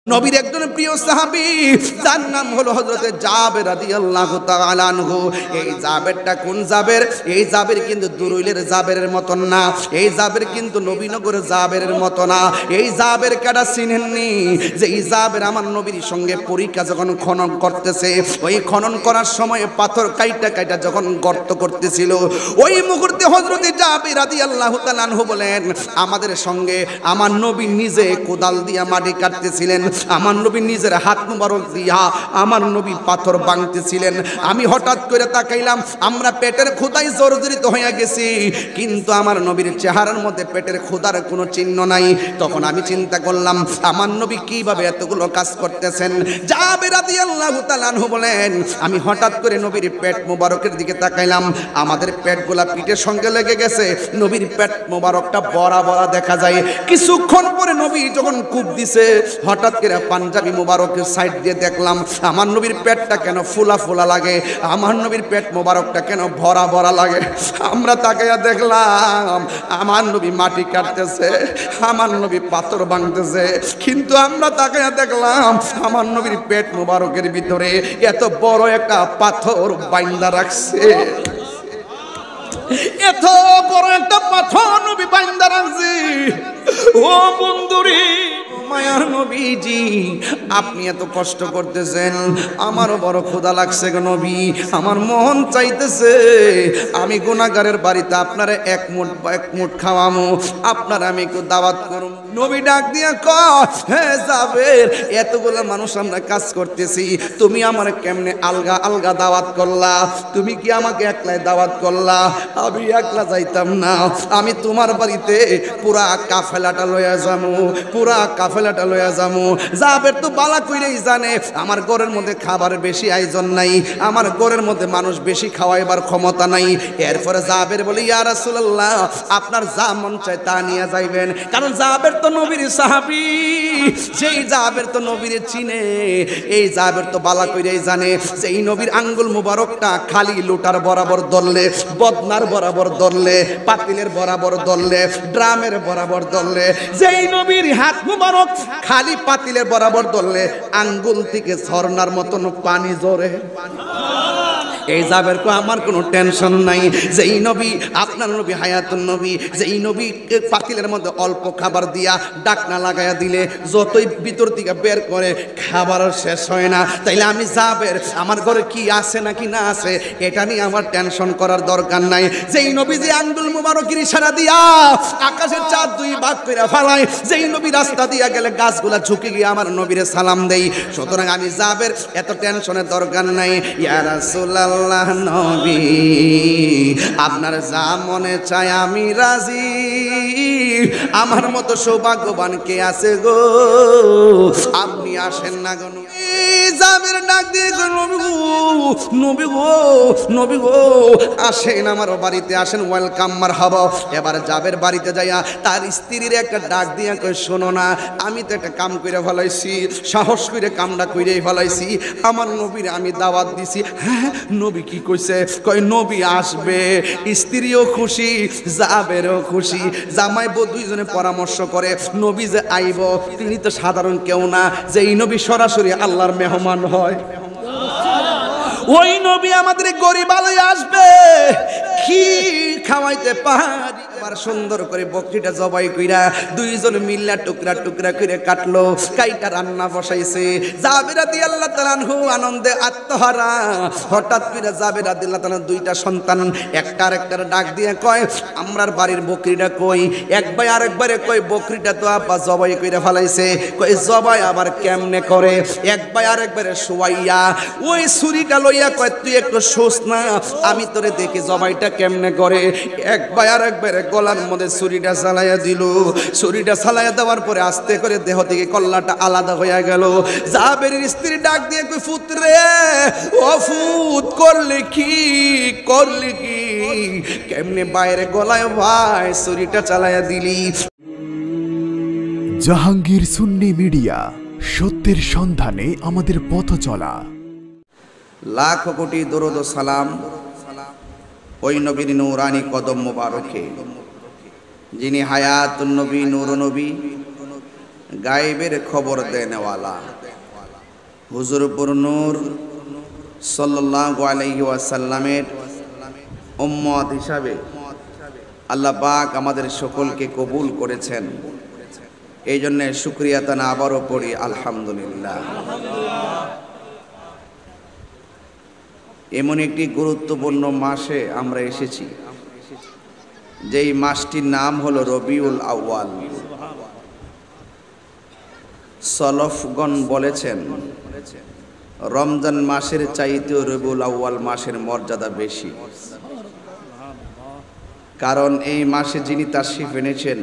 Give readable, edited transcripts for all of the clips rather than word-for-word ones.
নবীর একজন প্রিয় সাহাবী যার নাম হলো হযরতে জাবের রাদিয়াল্লাহু তাআলা আনহু। এই জাবেরটা কোন জাবের? এই জাবের কিন্তু দুরুইলের জাবেরের মতন না, এই জাবের কিন্তু নবীনগরের জাবেরের মতো না। এই জাবের কাটা চিনেননি? যে এই জাবের আমার নবীর সঙ্গে পরীক্ষা যখন খনন করতেছে, ওই খনন করার সময় পাথর কাইটা কাইটা যখন গর্ত করতেছিল, ওই মুহূর্তে হযরতে জাবের রাদিয়াল্লাহু তাআলা আনহু বলেন, আমাদের সঙ্গে আমার নবী নিজে কোদাল দিয়া মাটি কাটতেছিলেন, আমার নবী নিজের হাত মুবারক দিয়া আমার নবী পাথর ভাঙতেছিলেন। আমি হঠাৎ করে তাকাইলাম, আমরা পেটের ক্ষুধায় জর্জরিত হয়ে গেছি, কিন্তু আমার নবীর চেহারার মধ্যে পেটের ক্ষুধার কোনো চিহ্ন নাই। তখন আমি চিন্তা করলাম, আমার নবী কিভাবে এতগুলো কাজ করতেছেন। জাবের রাদিয়াল্লাহু তাআলা আনহু বলেন, আমি হঠাৎ করে নবীর পেট মুবারকের দিকে তাকাইলাম, আমাদের পেটগুলা পিঠের সঙ্গে লেগে গেছে, নবীর পেট মুবারকটা বড়া বড়া দেখা যায়। কিছুক্ষণ পরে নবী যখন কূপ দিছে, হঠাৎ করে পাঞ্জাবি মুবারকের সাইড দিয়ে দেখলাম আমার নবীর পেটটা কেন ফুলা ফুলা লাগে, আমার নবীর পেট মুবারকটা কেন ভরা ভরা লাগে। আমরা তাকাইয়া দেখলাম আমার নবী মাটি কাটতেছে, আমার নবী পাথর ভাঙতেছে, কিন্তু আমরা তাকাইয়া দেখলাম আমার নবীর পেট মুবারকের ভিতরে এত বড় একটা পাথর বাইন্দা রাখছে, এত বড় একটা পাথর নবী বাইন্দা রাখছে। ও বন্ধুরে, মায়ার নবীজি, আপনি এত কষ্ট করতেছেন, আমারও বড় ক্ষুধা লাগছে গো নবী, আমার মন চাইতেছে আমি গুনাহগারের বাড়িতে আপনারা এক মুঠ খাওয়ামু, আপনারা আমি একটু দাওয়াত করুম। নবী ডাক দিয়া কয়, হে জাবের, এতগুলো মানুষ আমরা কাজ করতেছি, তুমি আমার কেমনে আলগা আলগা দাওয়াত করলা? তুমি কি আমাকে একলাই দাওয়াত করলা? আমি একলা যাইতাম না, আমি তোমার বাড়িতে পুরা কাফেলাটা লইয়া যামু, পুরা কাফেলাটা লইয়া যামু। জাবের তো বালা কইরেই জানে আমার ঘরের মধ্যে খাবার বেশি আয়োজন নাই, আমার ঘরের মধ্যে মানুষ বেশি খাওয়াইবার ক্ষমতা নাই। এরপরে জাবের বলে, ইয়া রাসূলুল্লাহ, আপনার যা মন চায় তা নিয়ে যাইবেন। কারণ জাবের তো নবীর সাহাবী, সেই জাবের তো নবীর চিনে, এই জাবের তো বালা কইরেই জানে যে এই নবীর আঙ্গুল মুবারকটা খালি লোটার বরাবর ধরলে, বদনার বরাবর ধরলে, পাতিলের বরাবর ধরলে, ড্রামের বরাবর ধরলে, যেই নবীর হাত মুবারক খালি পাতিলের বরাবর ধরলে আঙ্গুল থেকে ঝর্ণার মতন পানি ঝরে। এই জাবের কো আমার কোনো টেনশন নাই, যেই নবী আপনার নবী হায়াতুন নবী, যেই নবী পাতিলের মধ্যে অল্প খাবার দিয়া ডাকনা লাগাইয়া দিলে যতই ভিতর থেকে বের করে খাবার শেষ হয় না। তাইলে আমি জাবের আমার ঘরে কি আছে নাকি না আছে এটা নিয়ে আমার টেনশন করার দরকার নাই। যেই নবী যে আঙ্গুল মুবারকের ইশারা দিয়া আকাশের চাঁদ দুই ভাগ করে ফেলায়, যেই নবী রাস্তা দিয়া গেলে গাছগুলা ঝুঁকে গিয়ে আমার নবীরে সালাম দেই, সুতরাং আমি জাবের এত টেনশনের দরকার নাই। ইয়া রাসূলুল্লাহ নবী, আপনার যা মনে চায় আমি রাজি, আমার মতো সৌভাগ্যবান কে আছে গো, আপনি আসেন না গো। জাবের ডাক দিয়ে নবী গো, নবী গো, নবী গো, আসেন আমার বাড়িতে আসেন, ওয়েলকাম মারহাবা। এবার জাবের বাড়িতে যাইয়া তার স্ত্রীর একটা ডাক দিয়া কই, শোনো না, আমি তো একটা কাম করে ফেলাইছি, সাহস করে কামটা কইরেই ফেলাইছি, আমার নবীর আমি দাওয়াত দিছি। হ্যাঁ, নবী কি কইছে? কই নবী আসবে। স্ত্রীও খুশি, জাবেরও খুশি, জামাই বউ দুইজনে পরামর্শ করে নবী যে আইব তিনি তো সাধারণ কেউ না, যে এই নবী সরাসরি আল্লাহর মেহমান হয়, ওই নবী আমাদের গরিব আলোয় আসবে, কি খাওয়াইতে পারি। আবার সুন্দর করে বকরিটা জবাই কইরা দুইজন মিল্লা টুকরা টুকরা করে কাটলো, কাইটা রান্না বসাইছে। জাবের রাদিয়াল্লাহু তাআলা আনহু আনন্দে আত্মহারা। হঠাৎ করে জাবের রাদিয়াল্লাহু তাআলা দুইটা সন্তান একটা আরেকটার ডাক দিয়ে কয়, আমরার বাড়ির বকরিটা কই? এক ভাই আরেকবারে কই, বকরিটা তো আপা জবাই কইরা ফেলাইছে। কই জবাই আবার কেমনে করে? এক ভাই আরেকবারে শুয়াইয়া ওই ছুরিটা লইয়া কয়, তুই একটু শোস না, আমি তোরে দেখি জবাইটা কেমনে করে। এক ভাই আরেকবারে গলার মধ্যে ছুরিটা চালাইয়া দিল, ছুরিটা চালাইয়া দেওয়ার পরে আস্তে করে দেহ থেকে কল্লাটা আলাদা হইয়া গেল। জাবের স্ত্রী ডাক দিয়ে কই, ফুত রে, ও ফুত, করলি কি, করলি কি, কেমনে বাইরে গলায় ভাই ছুরিটা চালাইয়া দিলি? জাহাঙ্গীর সুন্নি মিডিয়া, সত্যের সন্ধানে আমাদের পথ চলা। লাখ কোটি দরুদ ও সালাম ওই নবীর নূরানি কদম মোবারকে, যিনি হায়াতুন নবী, নূর নবী, গায়েবের খবর দেনেওয়ালা হুজুরপুর নূর সাল্লাল্লাহু আলাইহি ওয়াসাল্লামের উম্মত হিসাবে আল্লাহ পাক আমাদের সকলকে কবুল করেছেন। এই জন্য শুকরিয়া তানা আবারও পড়ি আলহামদুলিল্লাহ। এমন একটি গুরুত্বপূর্ণ মাসে আমরা এসেছি, যেই মাসটির নাম হলো রবিউল আউয়াল। সলফগণ বলেছেন রমজান মাসের চাইতেও রবিউল আউয়াল মাসের মর্যাদা বেশি, কারণ এই মাসে যিনি তাশরিফ এনেছেন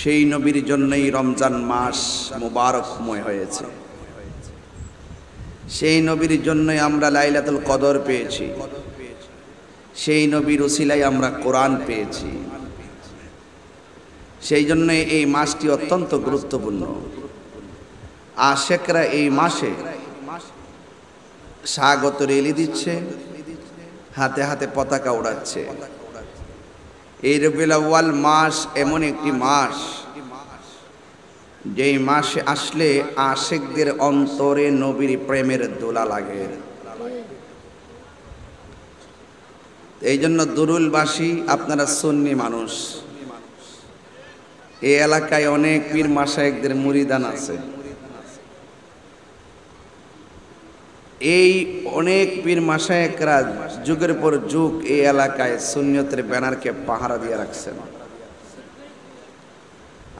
সেই নবীর জন্যই রমজান মাস মুবারকময় হয়েছে। সেই নবীর জন্যই আমরা লাইলাতুল কদর পেয়েছি, সেই নবীর উসিলায় আমরা কোরআন পেয়েছি। সেই জন্য এই মাসটি অত্যন্ত গুরুত্বপূর্ণ। আশেকরা এই মাসে স্বাগত রেলি দিচ্ছে, হাতে হাতে পতাকা উড়াচ্ছে। এই রবিউল আউয়াল মাস এমন একটি মাস, যেই মাসে আসলে আশেকদের অন্তরে নবীর প্রেমের দোলা লাগে। এই জন্য দুরুলবাসী, আপনারা সুন্নি মানুষ, এই এলাকায় অনেক পীর মাশায়েখদের মুরিদান আছে। এই অনেক পীর মাশায়েখরা যুগের পর যুগ এই এলাকায় সুন্নিয়তের ব্যানারকে পাহারা দিয়ে রাখছেন।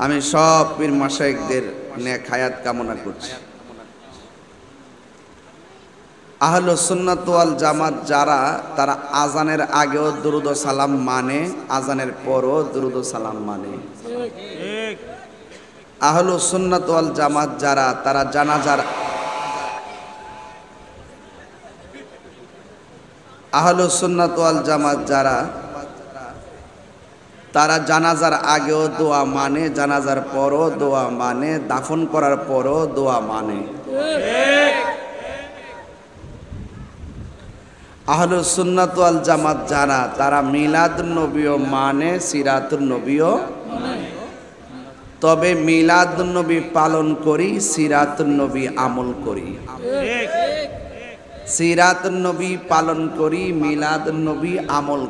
আমি সব পীর মাশায়েখদের নেক হায়াত কামনা করছি। আহলে সুন্নাত ওয়াল জামাত যারা, তারা আজানের আগেও দুরুদ ও সালাম মানে, আজানের পরও দুরুদ ও সালাম মানে। আহলে সুন্নাত ওয়াল জামাত যারা, তারা জানাজার আহলে সুন্নাত ওয়াল জামাত যারা, তারা জানাজার আগেও দোয়া মানে, জানাজার পরও দোয়া মানে, দাফন করার পরও দোয়া মানে। আহলে সুন্নাত ওয়াল জামাত যারা, তারা মিলাদুন নবীও মানে, সিরাতুন নবীও। তবে মিলাদুন নবী পালন করি, সিরাতুন নবী আমল করি। সিরাতুন নবী পালন করি, মিলাদুন নবী আমল,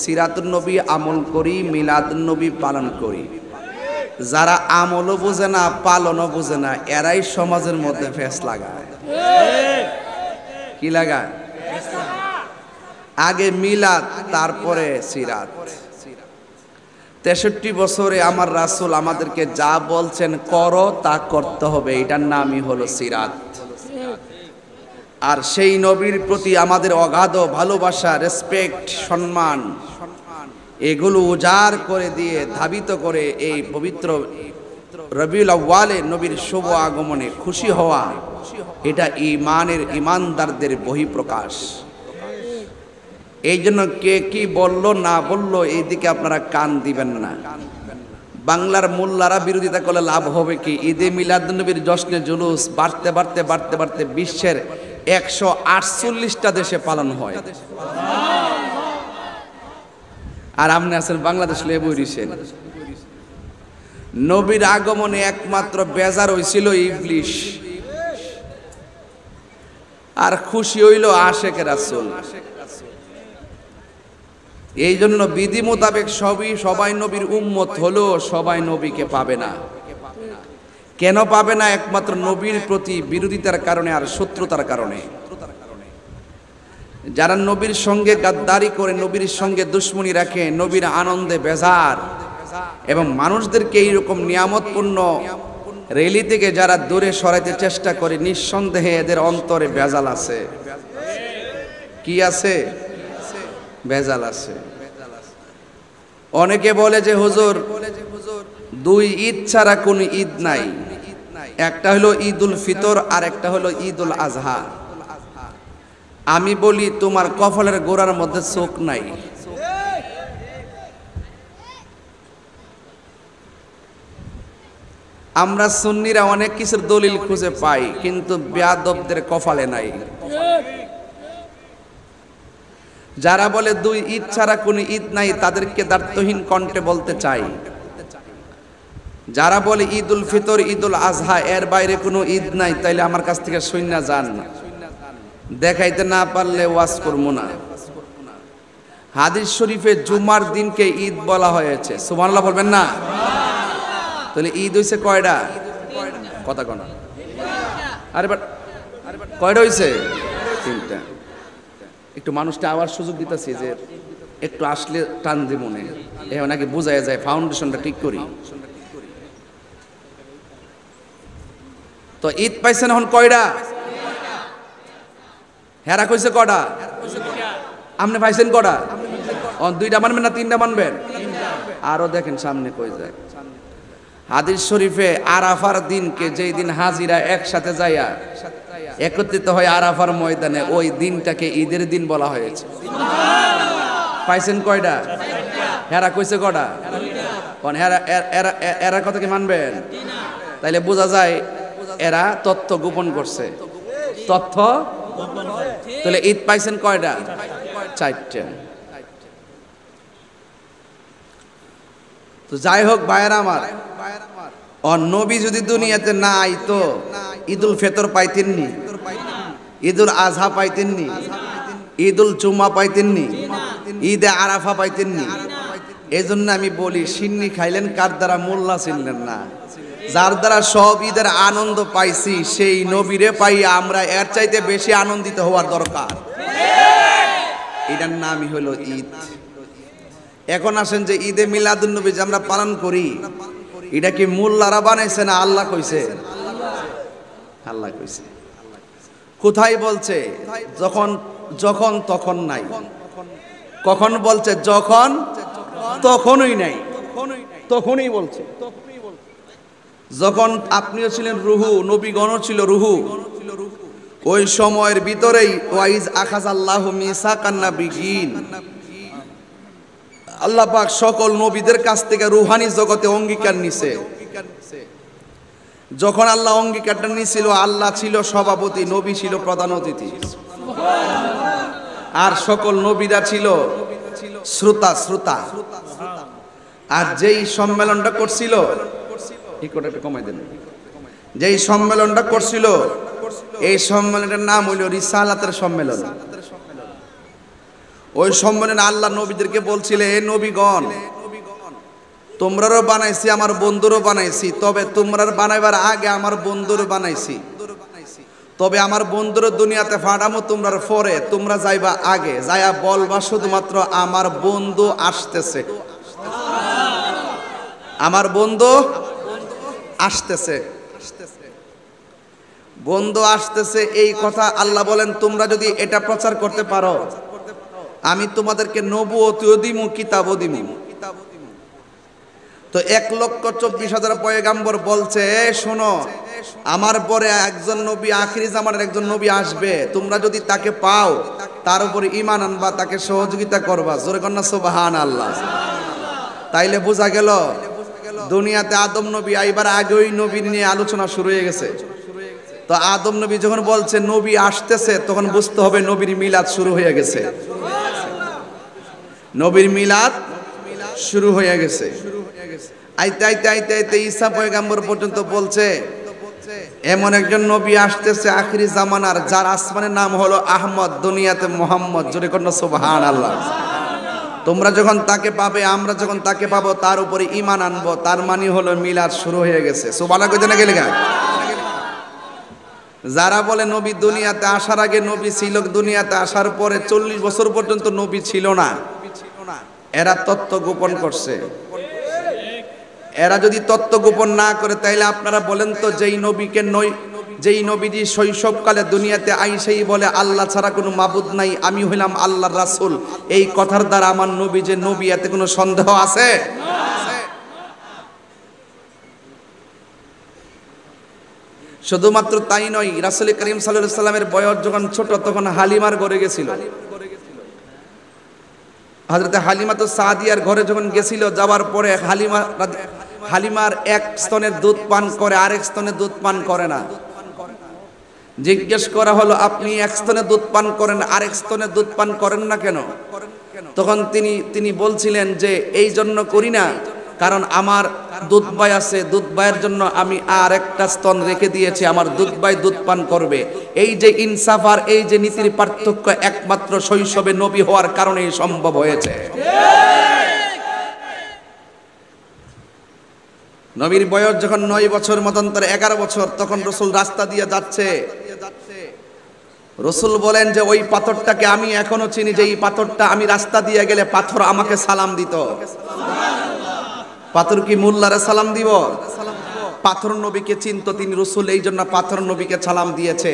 সিরাতুন নবী আমল করি, মিলাদুন নবী পালন করি। যারা আমলও বুঝে না, পালনও বুঝে না, এরাই সমাজের মধ্যে ফেস লাগায়। কি লাগায়? আগে মিলাদ, তারপরে সিরাত। 63 বছরে আমার রাসূল আমাদেরকে যা বলছেন করো, তা করতে হবে। এটার নামই হলো সিরাত। আর সেই নবীর প্রতি আমাদের অগাধ ভালোবাসা, রেসপেক্ট, সম্মান, এগুলো উজাড় করে দিয়ে ধাবিত করে এই পবিত্র রবিউল আউয়ালে নবীর শুভ আগমনে খুশি হওয়া, এটা ঈমানের, ঈমানদারদের বহিঃপ্রকাশ। এই জন্য কে কি বলল না বলল, এই দিকে আপনারা কান দিবেন না। বাংলার মোল্লারা বিরোধিতা করলে লাভ হবে কি? ঈদে মিলাদুন্নবীর জশ্নে জুলুস বাড়তে বাড়তে বাড়তে বাড়তে বিশ্বের 148টা দেশে পালন হয়। আর আপনি আছেন বাংলাদেশ লেবু রিসেন। নবীর আগমনে একমাত্র বেজার হইছিল ইবলিশ, আর খুশি হইল আশেকে রাসূল। এই জন্য বিধি মোতাবেক সবাই নবীর উম্মত হলো, সবাই নবীকে পাবে না। কেন পাবে না? একমাত্র নবীর প্রতি বিরোধিতার কারণে আর শত্রুতার কারণে। যারা নবীর সঙ্গে গাদ্দারি করে, নবীর সঙ্গে দুশ্মনী রাখে, নবীর আনন্দে বেজার, এবং মানুষদেরকে এইরকম নিয়ামতপূর্ণ রেলি থেকে যারা দূরে সরাইতে চেষ্টা করে, নিঃসন্দেহে এদের অন্তরে ভেজাল আছে। কি আছে? ভেজাল আছে। অনেকে বলে যে হুজুর, 2 ঈদ ছাড়া কোন ঈদ নাই। একটা হলো ঈদুল ফিতর, আর একটা হলো ঈদুল আজহা। আমি বলি, তোমার কপালের গোড়ার মধ্যে চোখ নাই। আমরা সুন্নিরা অনেক কিছুর দলিল খুঁজে পাই, কিন্তু বেয়াদবদের কপালে নাই। যারা বলে 2 ঈদ ছাড়া কোনো ঈদ নাই, তাদেরকে দার্থহীন কণ্ঠে বলতে চাই, যারা বলে ঈদ উল ফিতর, ঈদ উল আজহা, এর বাইরে কোনো ঈদ নাই, তাইলে আমার কাছ থেকে শুইনা যান না। দেখাইতে না পারলে ওয়াজ করবো না। হাদিস শরীফে জুমার দিনকে ঈদ বলা হয়েছে, সুবহানাল্লাহ বলবেন না? তাহলে ঈদ হইছে কয়টা? কথা কনা। আরে বাট কয়টা হইছে? তিনটা। একটু মানুষটা আবার সুযোগ দিতেছি যে একটু আসলে টান দি মনে, এখন নাকি বোঝায় যায় ফাউন্ডেশনটা ঠিক করি। তো ঈদ পাইছেন এখন কয়টা? হেরা কইছে কটা? আপনি পাইছেন কটা? দুইটা মানবেন না তিনটা মানবেন? আরো দেখেন সামনে কই যায়। হাদিস শরীফে আরাফার দিনকে, যেই দিন হাজিরা একসাথে যাইয়া একত্রিত হয় আরাফার ময়দানে, ওই দিনটাকে ঈদের দিন বলা হয়েছে। পাইছেন কয়টা? হেরা কইছে কটা? এরা কথা কি মানবেন? তাইলে বোঝা যায় এরা তথ্য গোপন করছে। তথ্য তাহলে ঈদ পাইছেন কয়টা? চারটা। তো যাই হোক ভাইয়েরা আমার, নবী যদি দুনিয়াতে না আইতো ঈদ উল ফিতর পাইতেননি, ঈদ উল আজহা পাইতেননি, ঈদ উল জুমা পাইতেননি, ঈদে আরাফা পাইতেননি। এই জন্য আমি বলি, সিন্নি খাইলেন কার দ্বারা? মোল্লা চিনলেন না। যার দ্বারা সব ঈদের আনন্দ পাইছি, সেই নবীরে পাই আমরা এর চাইতে বেশি আনন্দিত হওয়ার দরকার। এটার নামই হলো ঈদ। এখন আসেন যে ঈদে মিলাদুন নবী যে আমরা পালন করি, এটা কি মোল্লারা বানাইছে না আল্লাহ কইছে? আল্লাহ কইছে। কোথায় বলছে? যখন যখন তখন নাই। কখন বলছে? যখন তখনই নাই, তখনই বলছে। যখন আপনিও ছিলেন রুহু, নবীগণও ছিল রুহু, ওই সময়ের ভিতরেই ওয়াইজ আখাযাল্লাহু মিসাকান নাবিয়িন, আল্লাহ পাক সকল নবীদের কাছ থেকে রুহানি জগতে অঙ্গীকার নিছে। যখন আল্লাহ অঙ্গীকারটা নিছিল, আল্লাহ ছিল সভাপতি, নবী ছিল প্রধান অতিথি, আর সকল নবীরা ছিল শ্রোতা। আর যেই সম্মেলনটা করছিল, কমাই দেন, যেই সম্মেলনটা করছিল, এই সম্মেলনের নাম হইল রিসালাতের সম্মেলন। ওই সম্মেলনে আল্লাহ নবীদেরকে বলছিল, এ নবীগণ, তোমরারও বানাইছি, আমার বন্ধুরও বানাইছি, তবে তোমরার বানাইবার আগে আমার বন্ধুরও বানাইছি। তবে আমার বন্ধুর দুনিয়াতে ফাটামো তোমরার পরে, তোমরা যাইবা আগে, যাইয়া বলবা শুধুমাত্র আমার বন্ধু আসতেছে, আমার বন্ধু আসতেছে, বন্ধু আসতেছে। এই কথা আল্লাহ বলেন, তোমরা যদি এটা প্রচার করতে পারো, আমি তোমাদেরকে নবুয়তিও দিমু, কিতাবও দিমু। তো 1,24,000 পয়গাম্বর বলছে, শোনো, আমার পরে একজন নবী, আখিরি জামানের একজন নবী আসবে, তোমরা যদি তাকে পাও, তার উপরে ঈমান আনবা, তাকে সহযোগিতা করবা। জোরে কন্যা সুবহানাল্লাহ। তাইলে বোঝা গেল দুনিয়াতে আদম নবী আইবার আগেই নবী নিয়ে আলোচনা শুরু হয়ে গেছে। তো আদম নবী যখন বলছে নবী আসতেছে, তখন বুঝতে হবে নবীর মিলাদ শুরু হয়ে গেছে, নবীর মিলাদ শুরু হয়ে গেছে। আইতে আইতে আইতে আইতে ঈসা পয়গাম্বর পর্যন্ত বলছে, এমন একজন নবী আসতেছে আখিরি জামানার, যার আসমানের নাম হলো আহমদ, দুনিয়াতে মোহাম্মদ। জোরে কন্যা সুবহানাল্লাহ। তোমরা যখন তাকে পাবে, আমরা যখন তাকে পাবো, তার উপরে ঈমান আনবো, তার মানে হলো মিলাদ শুরু হয়ে গেছে। সুবহানাল্লাহ কইতে না গেলে গা। যারা বলে নবী দুনিয়াতে আসার আগে নবী ছিল, দুনিয়াতে আসার পরে 40 বছর পর্যন্ত নবী ছিল না, এরা তত্ত্ব গোপন করছে। এরা যদি তত্ত্ব গোপন না করে, তাইলে আপনারা বলেন তো, যেই নবীজি শৈশবকালে দুনিয়াতে আইসেই বলে আল্লাহ ছাড়া কোনো মাবুদ নাই, আমি হইলাম আল্লাহর রাসূল, এই কথার দ্বারা আমার নবী যে নবী, এতে কোনো সন্দেহ আছে? শুধুমাত্র তাই নয়, রাসূল করিম সাল্লাল্লাহু আলাইহি সাল্লামের বয়স যখন ছোট, তখন হালিমার ঘরে গেছিল। হযরত হালিমাতু সাদিয়ার ঘরে যখন গেছিল, যাওয়ার পরে হালিমার এক স্তনের দুধ পান করে, আরেক স্তনের দুধ পান করে না। জিজ্ঞেস করা হলো, আপনি এক স্তনে দুধ পান করেন, আরেক স্তনে দুধ পান করেন না কেন? তখন তিনি বলছিলেন যে, এই জন্য করি না, কারণ আমার দুধ ভাই আছে, দুধ ভাইয়ের জন্য আমি আর একটা স্তন রেখে দিয়েছি, আমার দুধ ভাই দুধ পান করবে। এই যে ইনসাফ আর এই যে নীতির পার্থক্য একমাত্র শৈশবে নবী হওয়ার কারণেই সম্ভব হয়েছে। নবীর বয়স যখন 9 বছর, মতান্তরে 11 বছর, তখন রসুল রাস্তা দিয়ে যাচ্ছে। রসুল বলেন যে ওই পাথরটাকে আমি এখনো চিনি, যে এই পাথরটা আমি রাস্তা দিয়ে গেলে পাথর আমাকে সালাম দিত। পাথর কি মোল্লারে সালাম দিব? পাথর নবীকে চিনতো তিনি, রসুল এই জন্য পাথর নবীকে সালাম দিয়েছে।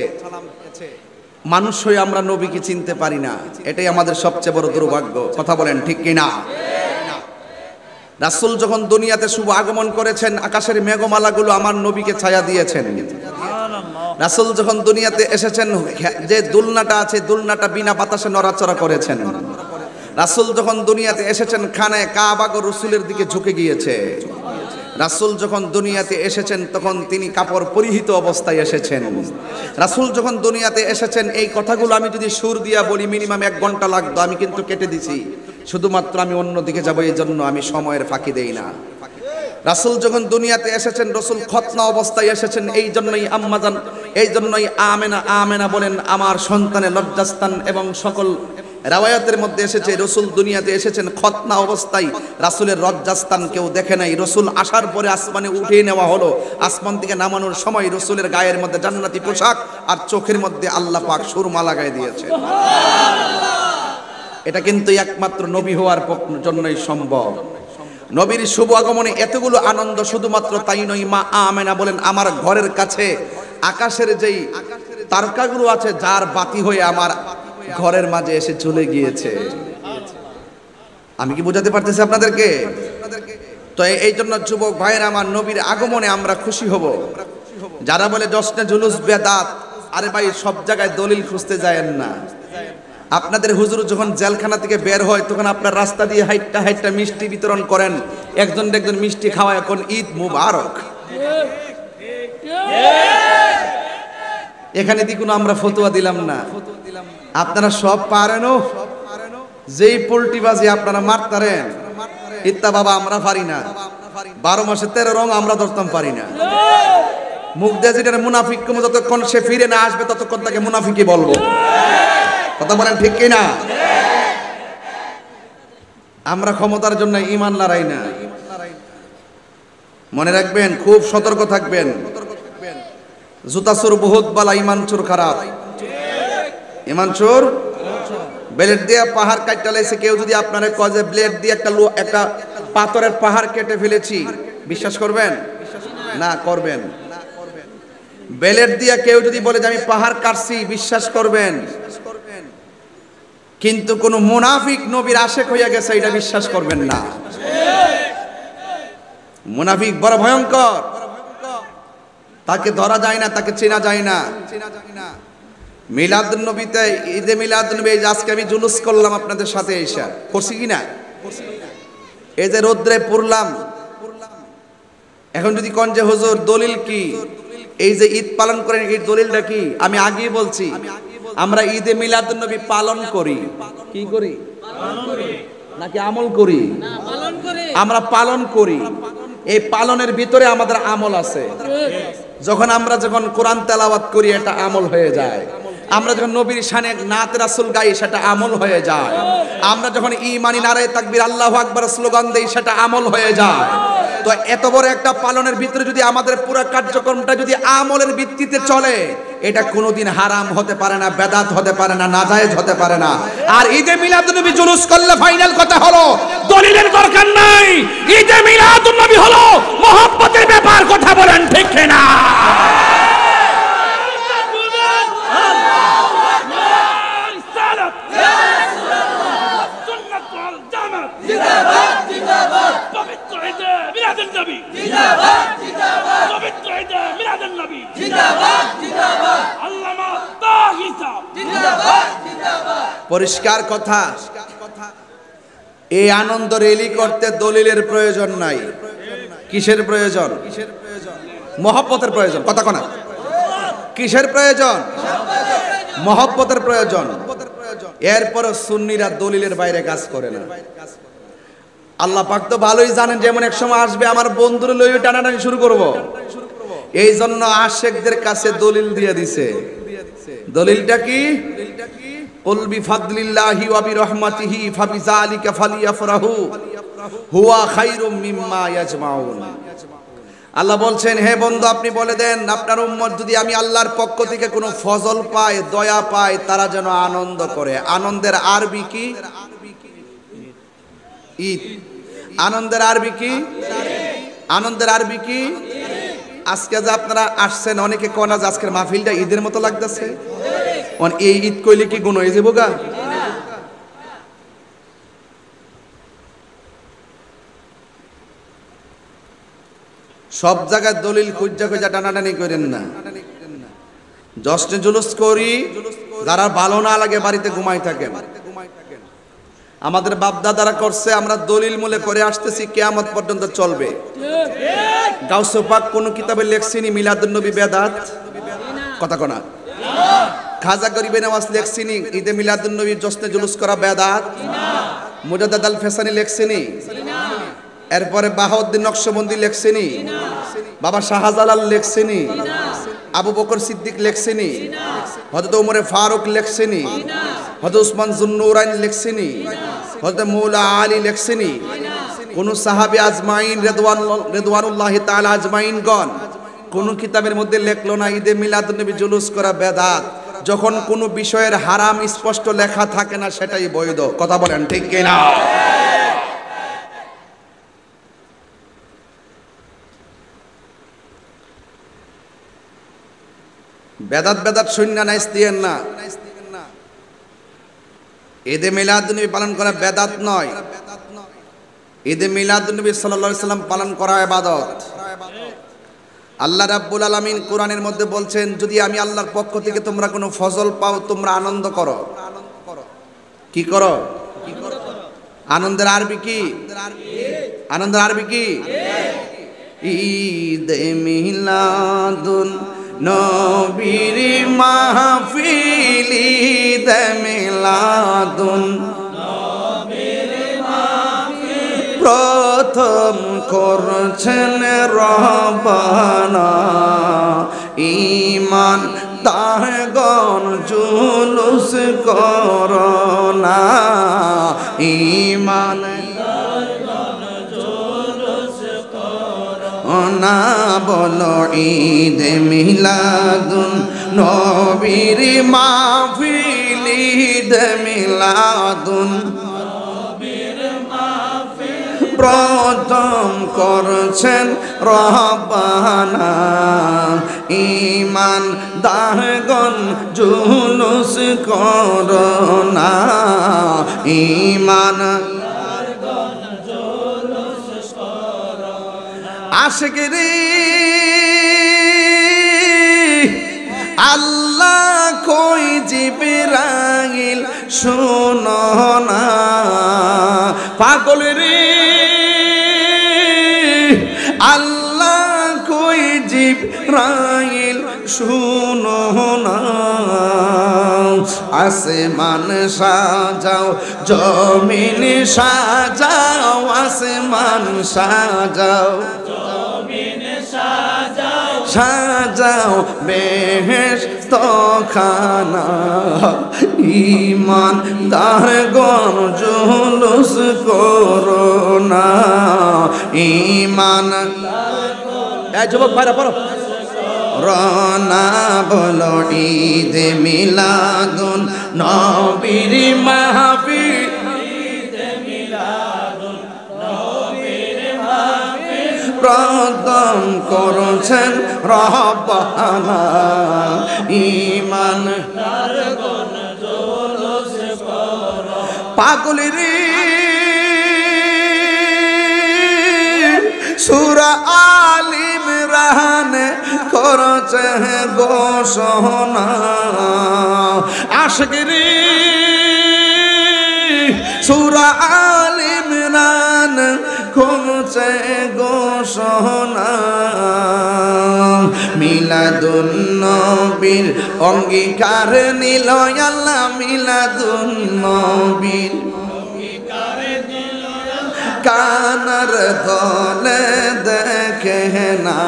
মানুষ হয়ে আমরা নবীকে চিনতে পারি না, এটাই আমাদের সবচেয়ে বড় দুর্ভাগ্য। কথা বলেন ঠিক কিনা? রাসূল যখন দুনিয়াতে শুভ আগমন করেছেন, আকাশের মেঘমালাগুলো আমার নবীকে ছায়া দিয়েছেন। রাসূল যখন দুনিয়াতে এসেছেন, যে দুলনাটা আছে দুলনাটা বিনা বাতাসে নড়াচড়া করেছেন। রাসূল যখন দুনিয়াতে এসেছেন, খানায় কাবা রসুলের দিকে ঝুঁকে গিয়েছে। রাসূল যখন দুনিয়াতে এসেছেন, তখন তিনি কাপড় পরিহিত অবস্থায় এসেছেন। রাসূল যখন দুনিয়াতে এসেছেন, এই কথাগুলো আমি যদি সুর দিয়া বলি মিনিমাম 1 ঘন্টা লাগতো, আমি কিন্তু কেটে দিছি। শুধুমাত্র আমি অন্য দিকে যাবো, এই জন্য আমি সময়ের ফাঁকি দেই না। রাসূল যখন দুনিয়াতে এসেছেন, রসুল খতনা অবস্থায় এসেছেন। এই জন্যই আম্মাজান, এই জন্যই আমেনা আমেনা বলেন আমার সন্তানের লজ্জাস্থান। এবং সকল রাওয়ায়াতের মধ্যে এসেছে রসুল দুনিয়াতে এসেছেন খতনা অবস্থায়, রাসূলের লজ্জাস্থান কেউ দেখে নাই। রসুল আসার পরে আসমানে উঠিয়ে নেওয়া হলো, আসমান থেকে নামানোর সময় রসুলের গায়ের মধ্যে জান্নাতি পোশাক আর চোখের মধ্যে আল্লাহ পাক সুরমা লাগাই দিয়েছে। এটা কিন্তু একমাত্র নবী হওয়ার জন্যই সম্ভব। নবীর শুভ আগমনে এতগুলো আনন্দ, শুধুমাত্র তাই নয়, মা আমেনা বলেন আমার ঘরের কাছে আকাশের যেই তারকাগুলো আছে, যার বাতি হয়ে আমার ঘরের মাঝে এসে চলে গিয়েছে। আমি কি বোঝাতে পারতেছি আপনাদেরকে? তো এই জন্য যুবক ভাইয়েরা আমার, নবীর আগমনে আমরা খুশি হব। যারা বলে জশ্নে জুলুস বেদাত, আরে ভাই সব জায়গায় দলিল খুঁজতে যায়েন না। আপনাদের হুজুর যখন জেলখানা থেকে বের হয়, তখন আপনার রাস্তা দিয়ে হাইটটা হাইটটা মিষ্টি বিতরণ করেন, একজন একজন মিষ্টি খাওয়া। এখন ঈদ মুবারক, এখানে দি কোনো আমরা ফতোয়া দিলাম না। আপনারা সব পারেনও, যেই পোল্টিবাজি আপনারা মারতারেন, ইত্তা বাবা আমরা পারি না। 12 মাসে 13 রং আমরা ধরতাম পারি না। মুখ দিয়ে যেটা মুনাফিক, যতক্ষণ সে ফিরে না আসবে ততক্ষণ তাকে মুনাফিকই বলবো। কথা বলেন ঠিক কিনা? আমরা ক্ষমতার জন্য ঈমান লড়াই না। মনে রাখবেন, খুব সতর্ক থাকবেন। জুতা চোর বহুত বালা, ঈমান চোর খারাপ। ঈমান চোর ব্লেড দিয়ে পাহাড় কাটতে লাইছে। কেউ যদি আপনারে কয় যে ব্লেড দিয়ে একটা পাথরের পাহাড় কেটে ফেলেছি, বিশ্বাস করবেন? না করবেন। ব্লেড দিয়ে কেউ যদি বলে যে আমি পাহাড় কাটছি, বিশ্বাস করবেন। কিন্তু কোন মুনাফিক নবীর আশেক হইয়া গেছে, এটা বিশ্বাস করবেন না। মুনাফিক বড় ভয়ঙ্কর, তাকে ধরা যায় না, তাকে চেনা যায় না। মিলাদুন নবীতে, ঈদে মিলাদুন নবী, আজকে আমি জুলুস করলাম আপনাদের সাথে, এসা করছি কিনা? এই যে রোদ্রে পড়লাম, এখন যদি কোন যে হুজুর দলিল কি, এই যে ঈদ পালন করেন, এই দলিলটা কি? আমি আগেই বলছি, আমরা ঈদে মিলাদুন নবী পালন করি। কি করি? নাকি আমল করি? আমরা পালন করি। এই পালনের ভিতরে আমাদের আমল আছে। যখন কোরআন তেলাওয়াত করি, এটা আমল হয়ে যায়। আমরা যখন নবীর শানে নাত রাসূল গাই, সেটা আমল হয়ে যায়। আমরা যখন ঈমানি নারায়ে তাকবীর আল্লাহু আকবার স্লোগান দেই, সেটা আমল হয়ে যায়। তো এত বড় একটা পালনের ভিতরে যদি আমাদের পুরো কার্যক্রমটা যদি আমলের ভিত্তিতে চলে, এটা কোনোদিন হারাম হতে পারে না, বেদাত হতে পারে না, নাজায়েজ হতে পারে না। আর ঈদে মিলাদুন নবী জুলুস করলে ফাইনাল কথা হলো দলিলের দরকার নাই। ঈদে মিলাদুন নবী হলো মহব্বতের ব্যাপার। কথা বলেন ঠিক কিনা? পরিষ্কার কথা, এই আনন্দ রেলি করতে দলিলের প্রয়োজন নাই। কিসের প্রয়োজন? মহব্বতের প্রয়োজন। কথা কোনা? কিসের প্রয়োজন? মহব্বতের প্রয়োজন। এরপর সুন্নিরা দলিলের বাইরে কাজ করে না। আল্লাহ পাক তো ভালোই জানেন যেমন এক সময় আসবে আমার বন্ধুরা লইয়ে টানাটানি শুরু করব। এই জন্য আশেকদের কাছে দলিল দিয়ে দিছে। দলিলটা কি? কুল বিফাদলিল্লাহি ওয়া বিরহমাতিহি ফাবিযালিকা ফালিয়াফরাহু হুয়া খায়রুম মিম্মা ইয়াজমাউন। আল্লাহ বলছেন, হে বন্ধু আপনি বলে দেন আপনার উম্মত যদি আমি আল্লাহর পক্ষ থেকে কোনো ফজল পায়, দয়া পায়, তারা যেন আনন্দ করে। আনন্দের আরবি কি? ঈদ। আনন্দের আরবি কি? আনন্দের আরবি কি? আজকে যে আপনারা আসছেন অনেকে কোন আজ আজকের মাহফিলটা ঈদের মতো লাগতেছে। এই ঈদ কইলে কি গুণ হয়ে যাবো গা? সব জায়গায় দলিল খুঁজা খুঁজা টানাটানি করেন না। জশ্নে জুলুস করি, যারা ভালো না লাগে বাড়িতে ঘুমাই থাকেন। আমাদের বাপ দাদারা করছে, আমরা দলিল মূলে করে আসতেছি, কিয়ামত পর্যন্ত চলবে। গাউসে পাক কোন কিতাবে লেখছিনি মিলাদুন নবী বেদাত? কথা কোনা। খাজা গরিবে নওয়াজ লেখছিনি ঈদে মিলাদুন নবী জশ্নে জুলুস করা বেদাত? মুজাদ্দাদ আল ফেসানি লেখছিনি? এরপরে বাহাউদ্দিন নকশবন্দি লেখছিনি? বাবা শাহজালাল লেখছিনি? আবু বকর সিদ্দিক লেখছিনি? হযরত ওমর ফারুক লেখছিনি? হযরত উসমান যুন্নুরাইন লেখছিনি? হযরত মৌলা আলী লেখছিনি? কোন সাহাবী আজমাইন রিদওয়ানুল্লাহি তাআলা আজমাইনগণ কোন কিতাবের মধ্যে লেখলো না ঈদে মিলাদুন নবী জুলুস করা বেদাত? যখন কোন বিষয়ের হারাম স্পষ্ট লেখা থাকে না সেটাই বৈধ। কথা বলেন ঠিক কিনা? বেদাত বেদাত শূন্য নাইস দিয়েন না। ঈদে মিলাদুন নবী পালন করা বেদাত নয়, ঈদে মিলাদুন নবী সাল্লাল্লাহু আলাইহি সাল্লাম পালন করা ইবাদত। আল্লাহ রাব্বুল আলামিন কোরআনের মধ্যে বলছেন, যদি আমি আল্লাহর পক্ষ থেকে তোমরা কোনো ফজল পাও তোমরা আনন্দ করো। কি করো? আনন্দের আরবি কি? আনন্দের আরবি কি? ঈদে মিলাদুন নবীর মাহফিল, ঈদে মিলাদুন নবীর মাহফিল প্রথম করছেন রব্বানা। ঈমান তারগণ জুলুস করোনা, ঈমান না বলো ঈদে মিলাদুন নবীর মাহফিল, ঈদে মিলাদুন নবীর মাহফিল প্রথম করছেন রব্বানা। ঈমান দারগণ জুলুস করোনা, ঈমান আশিকরি আল্লাহ কই জিবরাইল শোনো না, পাগল রে আল্লাহ কই জিবরাইল শোনো না। আসমান সাজাও জমিন সাজাও, আসমান সাজাও সাজাও বেহেশত খানা। ঈমান দারগণ জুলুস করোনা, ঈমান যুবক ভাইরা পড়ো রনা বলো ঈদে মিলাদুন নবীর মাহফিল, প্রথম করছেন রব্বানা। ঈমান পাগল রে সূরা আল ইমরান করছে ঘোষণা। আশিক রে সূরা আল ইমরান করছে ঘোষণা। মিলাদুন নবীর অঙ্গীকার নিল আল্লাহ, মিলাদুন নবীর কানার দলে দেখে না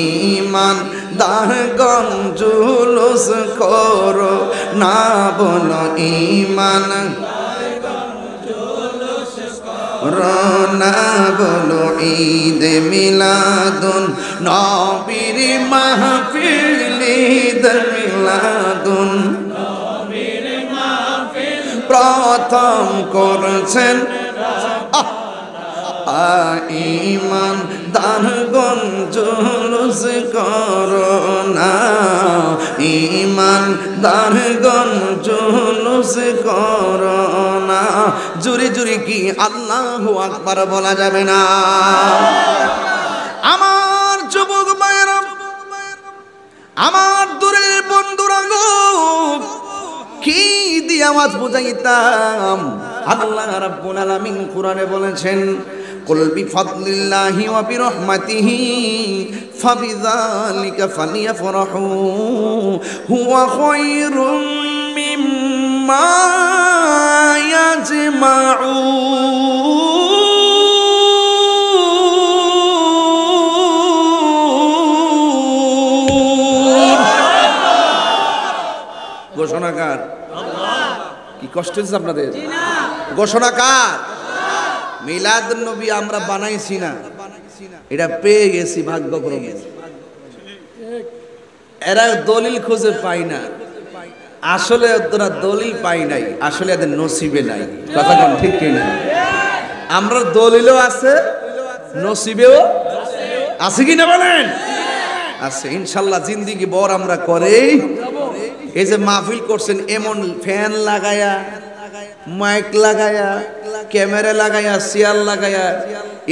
ইমান দারগণ জুলুস করো না বলো ইমান রনা বলো ঈদ মিলাদুন নবীর মাহফিল ঈদ মিলাদুন প্রথম করছেন ইমান দারগণ জুলুস করো না ইমান দারগণ জুলুস করো না জুরি জুরি কি আল্লাহু আকবার বলা যাবে না আমার যুবক ভাইরা আমার দূরের বন্ধুরা গো কি দিয়ে আওয়াজ বুঝাইতাম আল্লাহ রাব্বুল আলামিন কোরআনে বলেছেন কুল বিফাদলিল্লাহি ওয়া বিরহমাতিহি ফাবিযালিকা ফালিয়াফরাহু হুয়া খায়রুম মিম্মা ইয়াজমাউন ঘোষণাকার কি কষ্ট হচ্ছে আপনাদের ঘোষণাকার মিলাদ নবী আমরা বানাইছি না এটা পেয়ে গেছি ভাগ্যক্রমে এরা দলিল খুঁজে পাই না আসলে ওরা দলিল পাই নাই আসলে এদের নসিবে নাই কথা কোন ঠিক কিনা আমরা দলিলও আছে নসিবেও আছে কিনা বলেন আছে ইনশাআল্লাহ জিন্দেগি বড় আমরা করেই এই যে মাহফিল করছেন এমন ফ্যান লাগায়া মাইক লাগায়া ক্যামেরা লাগায়া চেয়ার লাগায়া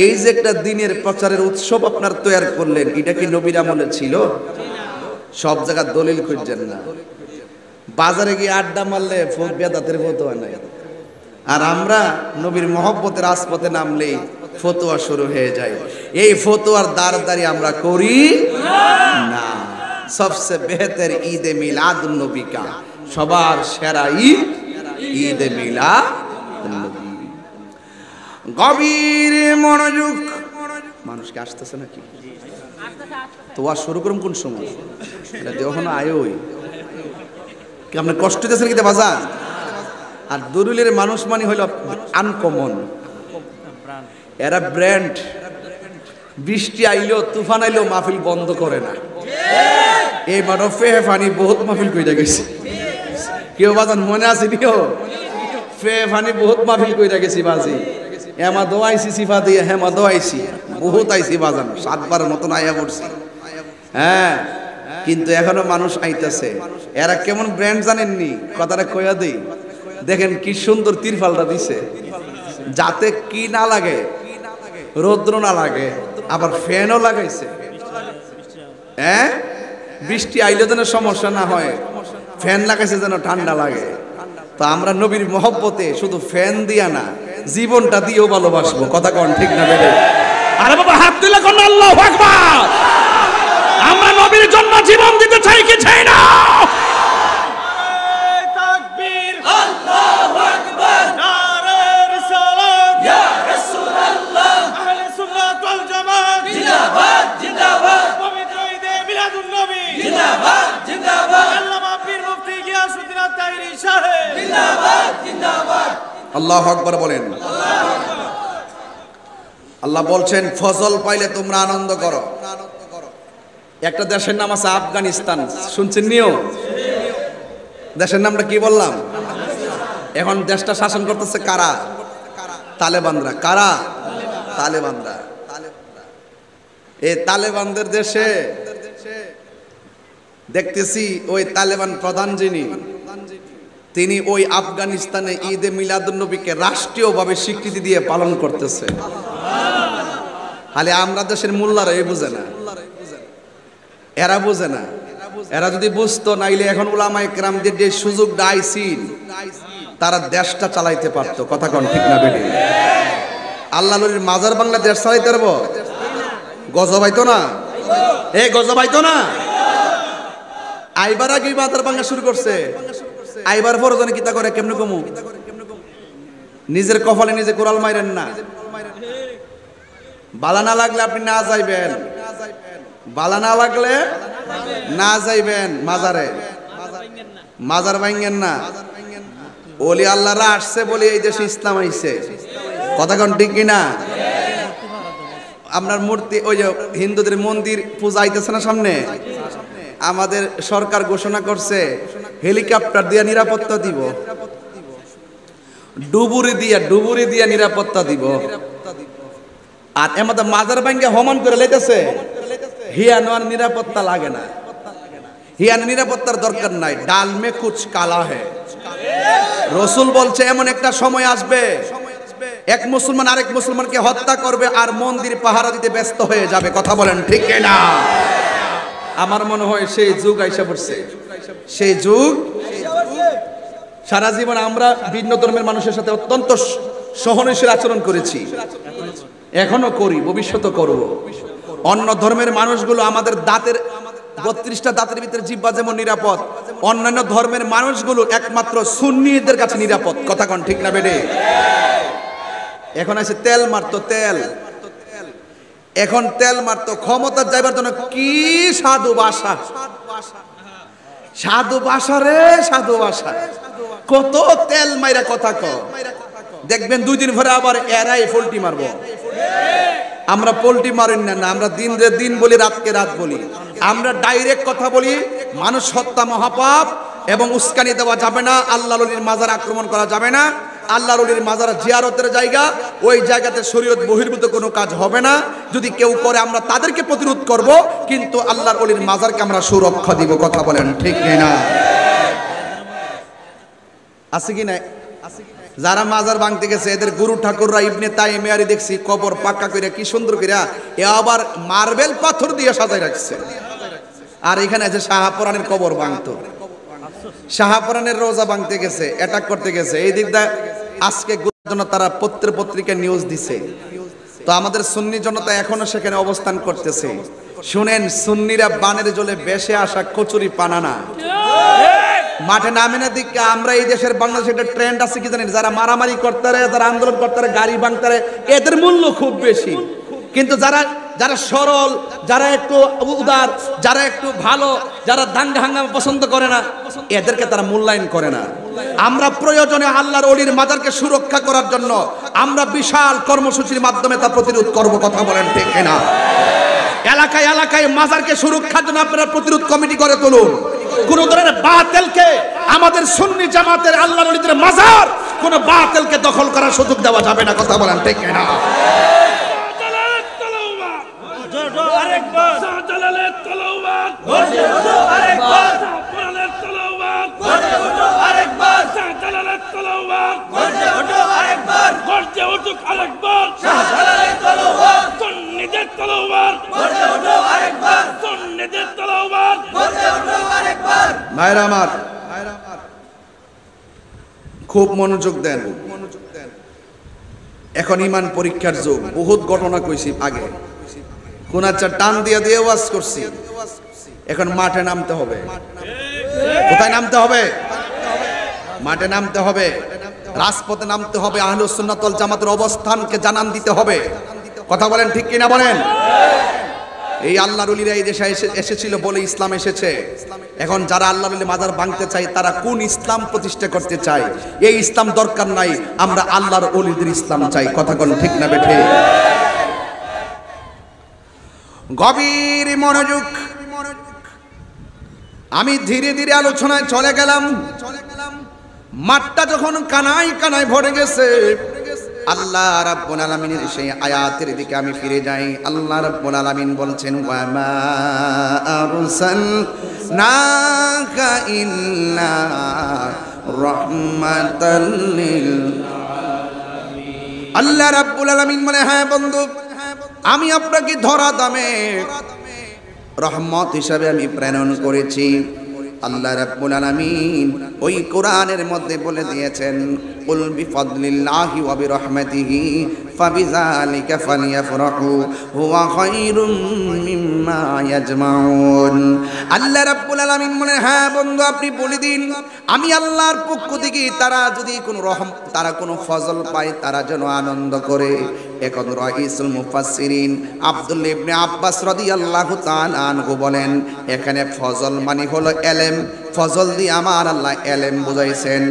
এই যে একটা দিনের প্রচারের উৎসব আপনার তৈরি করলেন এটা কি নবীর আমলে ছিল সব জায়গা দলিল খুঁজছেন না বাজারে গিয়ে আড্ডা মারলে বেদাতের ফতোয়া নাই আর আমরা নবীর মহব্বতের রাজপথে নামলেই ফতোয়া শুরু হয়ে যায় এই ফতোয়ার দাঁড় আমরা করি না सबसे बेहतर ईद मिलाद नबी का সবার সেরা ঈদ মিলাদ নবী গভীর মনোযোগ মানুষকে আসতেছে নাকি তো ওয়া শুরু করুন কোন সময় এটা যখন আয়োই কি আপনি কষ্ট দিতেছেন কি বাজার আর দরুলের মানুষ মানে হলো আনকমন এরা ব্র্যান্ড বৃষ্টি আইলো তুফান আইলো মাহফিল বন্ধ করে না এই মারফে ফানি বহুত মাহফিল কইরা গেছে কেউ বাজান মনে আছে নিও ফে ফানি বহুত মাহফিল কইরা গেছি বাজি এমা দোয়াইছি সিফা দিয়ে হেমা দোয়াইছি বহুত আইছি বাজান 7 বার মতন আয়া পড়ছি হ্যাঁ কিন্তু এখনো মানুষ আইতাছে এরা কেমন ব্র্যান্ড জানেননি কথাটা কইয়া দেই দেখেন কি সুন্দর তিরফালটা দিছে যাতে কি না লাগে রৌদ্র না লাগে আবার ফ্যানও লাগাইছে হ্যাঁ বৃষ্টি আইলে যেন সমস্যা না হয় ফ্যান লাগাইছে যেন ঠান্ডা লাগে তো আমরা নবীর মহব্বতে শুধু ফ্যান দিয়া না জীবনটা দিয়েও ভালোবাসবো কথা কোন ঠিক না বেড়ে আরে বাবা হাত দিলে কোন আল্লাহু আকবার আমরা নবীর জন্য জীবন দিতে চাই কি চাই না তাকবীর আল্লাহু আকবার নারে রিসালাত ইয়া রাসূলুল্লাহ আহলে সুন্নাত ওয়াল জামাত জিন্দাবাদ জিন্দাবাদ পবিত্র ঈদে মিলাদুন নবী জিন্দাবাদ জিন্দাবাদ আল্লামা পীর মুফতি গিয়াসউদ্দিন আত-তাহিরি সাহেব জিন্দাবাদ জিন্দাবাদ আল্লাহু আকবার বলেন আল্লাহু আকবার আল্লাহ বলছেন ফজল পাইলে তোমরা আনন্দ করো একটা দেশের নাম আছে আফগানিস্তান শুনছেন নিও দেশের নামটা কি বললাম এখন দেশটা শাসন করতেছে কারা তালেবানরা কারা তালেবানরা এই তালেবানদের দেশে দেখতেছি ওই তালেবান প্রধান যিনি তিনি ওই আফগানিস্তানে ঈদে মিলাদুন নবীকে রাষ্ট্রীয়ভাবে স্বীকৃতি দিয়ে পালন করতেছে খালি আমরা দেশের মোল্লারা এই বুঝে না এরা বুঝে না এরা যদি বুঝতো নাইলে এখন উলামায়ে কেরামদের যে সুযোগ দাইছিল তারা দেশটা চালাইতে পারতো কথা কোন ঠিক না বেটি আল্লাহ নবীর মাজার বাংলা দেশ চালাইতে পারবো গজব আইতো না এই গজব আইতো না আইবার আগে মাজার বাংলা শুরু করছে আইবার পর জনে কিতা করে কেমনে কমু নিজের কপালে নিজে কোরাল মাইরেন না বালা না লাগলে আপনি না যাইবেন, বালা না লাগলে না যাইবেন মাজারে, মাজার ভাঙেন না। ওলি আল্লাহরা আসছে বলে এই দেশে ইসলাম আইছে, কথা কোন ঠিক কিনা? আপনার মূর্তি ওই যে হিন্দুদের মন্দির পূজা আইতেছে না সামনে, আমাদের সরকার ঘোষণা করছে হেলিকপ্টার দিয়ে নিরাপত্তা দিব, ডুবুরি দিয়া নিরাপত্তা দিব। আর আমাদের মাজার ভাঙ্গে হমান করে লেতেছে, হিয়ানোর নিরাপত্তা লাগে না, হিয়ান নিরাপত্তার দরকার নাই। ডাল মে কুছ কালা হে, রসুল বলছে এমন একটা সময় আসবে এক মুসলমান আরেক মুসলমানকে হত্যা করবে আর মন্দির পাহারা দিতে ব্যস্ত হয়ে যাবে, কথা বলেন ঠিক না? আমার মনে হয় সেই যুগ আইসা পড়ছে, সেই যুগ। সারা জীবন আমরা ভিন্ন ধর্মের মানুষের সাথে অত্যন্ত সহনশীল আচরণ করেছি, এখনো করি, ভবিষ্যতে করব। অন্য ধর্মের মানুষগুলো আমাদের দাঁতের 32টা দাঁতের ভিতরে জিহ্বা যেমন নিরাপদ, অন্যান্য ধর্মের মানুষগুলো একমাত্র সুন্নিদের কাছে নিরাপদ, কথা কোন ঠিক না বেডে? এখন আছে তেল মারতো, তেল, এখন তেল মারতো ক্ষমতা যাইবার জন্য। কি সাধু ভাষা, সাধু ভাষা রে, সাধু ভাষা, কত তেল মাইরা কথা কও। দেখবেন 2 দিন পরে আবার এরাই পোল্টি মারবো। আমরা পোল্টি মারেন না, আমরা দিন রে দিন বলি, রাতকে রাত বলি। আমরা ডাইরেক্ট কথা বলি, মানুষ হত্যা মহাপাপ এবং উস্কানি দেওয়া যাবে না, আল্লাহর ওলির মাজার আক্রমণ করা যাবে না, আল্লাহর ওলির মাজার জিয়ারতের জায়গা, ওই জায়গাতে শরীয়ত বহির্ভূত কোনো কাজ হবে না। যদি কেউ করে আমরা তাদেরকে প্রতিরোধ করব, কিন্তু আল্লাহর ওলির মাজারকে আমরা সুরক্ষা দিব, কথা বলেন ঠিক না? আছে কি না? যারা মাজার ভাঙতে গেছে এদের গুরু ঠাকুররা ইবনে তাইমিয়ারি দেখছি কবর পাক্কা কইরা কি সুন্দর কইরা, এ আবার মার্বেল পাথর দিয়ে সাজাই রাখছে। আর এখানে আছে শাহপুরানের কবর ভাঙতো, শাহপুরানের রোজা ভাঙতে গেছে, অ্যাটাক করতে গেছে। এই দিকটা আজকে জন্য তারা পত্রিকা নিউজ দিছে। তো আমাদের সুন্নি জনতা এখনো সেখানে অবস্থান করতেছে। শুনেন, সুন্নিরা বানের জলে বেশে আসা কচুরি পানা না, মাঠে নামে না। দিকে আমরা এই দেশের বাংলাদেশে একটা ট্রেন্ড আছে কি জানেন, যারা মারামারি করতারে, যারা আন্দোলন করতারে, গাড়ি ভাঙতারে, এদের মূল্য খুব বেশি। কিন্তু যারা যারা সরল, যারা একটু উদার, যারা একটু ভালো, যারা দাঙ্গা হাঙ্গামা পছন্দ করে না, এদেরকে তারা মূল্যায়ন করে না। আমরা প্রয়োজনে আল্লাহর ওলির মাজারকে সুরক্ষা করার জন্য আমরা বিশাল কর্মসূচির মাধ্যমে তা প্রতিরোধ করব, কথা বলেন ঠিক না? এলাকায় এলাকায় মাজারকে সুরক্ষার জন্য আপনারা প্রতিরোধ কমিটি করে তুলুন। কোন ধরনের বাতিলকে, আমাদের সুন্নি জামাতের আল্লাহর ওলিদের মাজার, কোন বাতিলকে দখল করার সুযোগ দেওয়া যাবে না, কথা বলেন ঠিক না? ভাইরা আমার, খুব মনোযোগ দেন। এখন ইমান পরীক্ষার যুগ। বহুত ঘটনা কইছি আগে, কোন আচ্ছা টান দিয়ে দিয়ে ওয়াজ করছি। এখন মাঠে নামতে হবে। কোথায় নামতে হবে? মাঠে নামতে হবে, রাজপথে নামতে হবে। আহলুস সুন্নাত ওয়াল জামাতের অবস্থানকে জানান দিতে হবে, কথা বলেন ঠিক কিনা বলেন? এই আল্লাহর ওলিরা এই দেশে এসেছিল বলে ইসলাম এসেছে। এখন যারা আল্লাহর ওলি মাজার ভাঙতে চায় তারা কোন ইসলাম প্রতিষ্ঠা করতে চায়? এই ইসলাম দরকার নাই, আমরা আল্লাহর ওলিদের ইসলাম চাই, কথা কোন ঠিক না বেঠে? গভীর মনোযোগ। আমি ধীরে ধীরে আলোচনায় চলে গেলাম। মাঠটা যখন কানায় কানায় ভরে গেছে, আল্লাহ রাব্বুল আলামিনের সেই আয়াতের দিকে আমি ফিরে যাই। আল্লাহ রাব্বুল আলামিন বলছেন, ওয়া মা আরসালনাকা ইল্লা রাহমাতাল লিল আলামিন। আল্লাহ রাব্বুল আলামিন বলে, হ্যাঁ বন্ধু, আমি আপনাকে ধরা দামে রহমত হিসাবে আমি প্রেরণ করেছি। আল্লাহ রাব্বুল আলামিন ওই কোরআনের মধ্যে বলে দিয়েছেন, কুল বিফাদলিল্লাহি ওয়া বিরহমাতিহি ফাবিযালিকা ফালিয়াফরাহু হুয়া খায়রুম মিম্মা ইয়াজমাউন। আল্লাহ রাব্বুল আলামিন বলেন, হ্যাঁ বন্ধু আপনি বলে দিন আমি আল্লাহর পক্ষ থেকে তারা যদি কোনো তারা কোনো ফজল পায় তারা যেন আনন্দ করে। এখন রাইসুল মুফাসসিরিন আব্দুল্লাহ ইবনে আব্বাস রাদিয়াল্লাহু তাআলা আনহু বলেন, এখানে ফজল মানে হলো এলেম। ফজল দিয়ে আমার আল্লাহ এলেম বুঝাইছেন।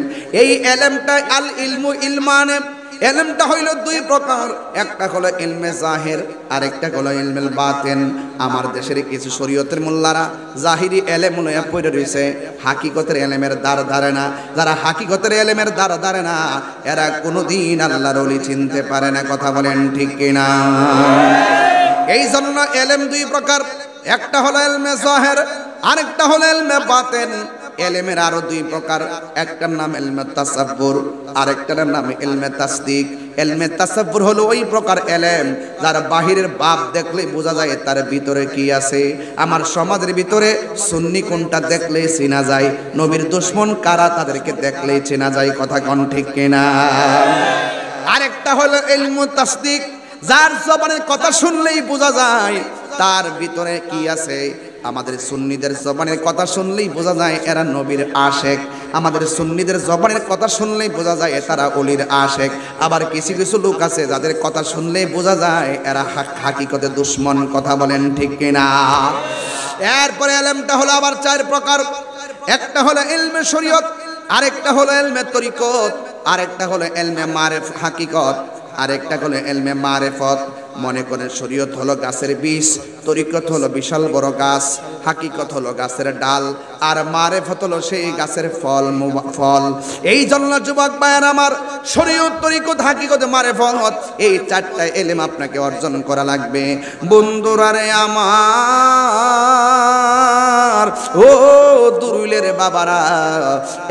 এই এলেমটা আল ইলমু ইলমানে, এলেমটা হইল দুই প্রকার, একটা হলো ইলমে জাহির আর একটা হলো ইলমুল বাতিন। আমার দেশের কিছু শরীয়তের মোল্লারা জাহিরি এলেম লইয়া পড়ে রইছে, হাকিকতের এলেমের দ্বার ধারে না। যারা হাকিকতের এলেমের দ্বার ধারে না এরা কোনোদিন আল্লাহর ওলি চিনতে পারে না। কথা বলেন ঠিক কিনা? এই জন্য এলেম দুই প্রকার, একটা হলো ইলমে জাহির আরেকটা হলো ইলমে বাতিন। এলেমের আরো দুই প্রকার, একটার নাম ইলমে তাসাব্বুর আরেকটার নাম ইলমে তাসদিক। ইলমে তাসাব্বুর হলো ওই প্রকার এলেম যার বাহিরের বাপ দেখলেই বোঝা যায় তার ভিতরে কি আছে। আমার সমাজের ভিতরে সুন্নি কোনটা দেখলেই চেনা যায়, নবীর দুশমন কারা তাদেরকে দেখলেই চেনা যায়। কথা কোন ঠিক কিনা? আরেকটা হলো ইলমু তাসদিক, যার জবানের কথা শুনলেই বোঝা যায় তার ভিতরে কি আছে। আমাদের সুন্নিদের জবানের কথা শুনলেই বোঝা যায় এরা নবীর আশেক। আমাদের সুন্নিদের জবানের কথা শুনলেই বোঝা যায় তারা ওলির আশেক। আবার কিছু কিছু লোক আছে যাদের কথা শুনলেই বোঝা যায় এরা হাকিকতে দুশমন। কথা বলেন ঠিক কিনা? এরপরে এলেমটা হলো আবার চার প্রকার, একটা হলো ইলমে শরীয়ত আরেকটা হলো ইলমে তরিকত আরেকটা হলো ইলমে মারিফ হাকিকত আরেকটা হলো ইলমে মারিফত। মনে করেন শরীয়ত হলো গাছের বীজ, তরিকত হলো বিশাল বড় গাছ, হাকিকত হলো গাছের ডাল, আর মারিফত হলো সেই গাছের ফল। এই জন্য যুবক ভাইয়ের আমার, শরীয়ত তরিকত হাকিকত মারিফত এই চারটা ইলম আপনাকে অর্জন করা লাগবে। বন্ধুরা রে আমার, ও দুরুলের বাবারা,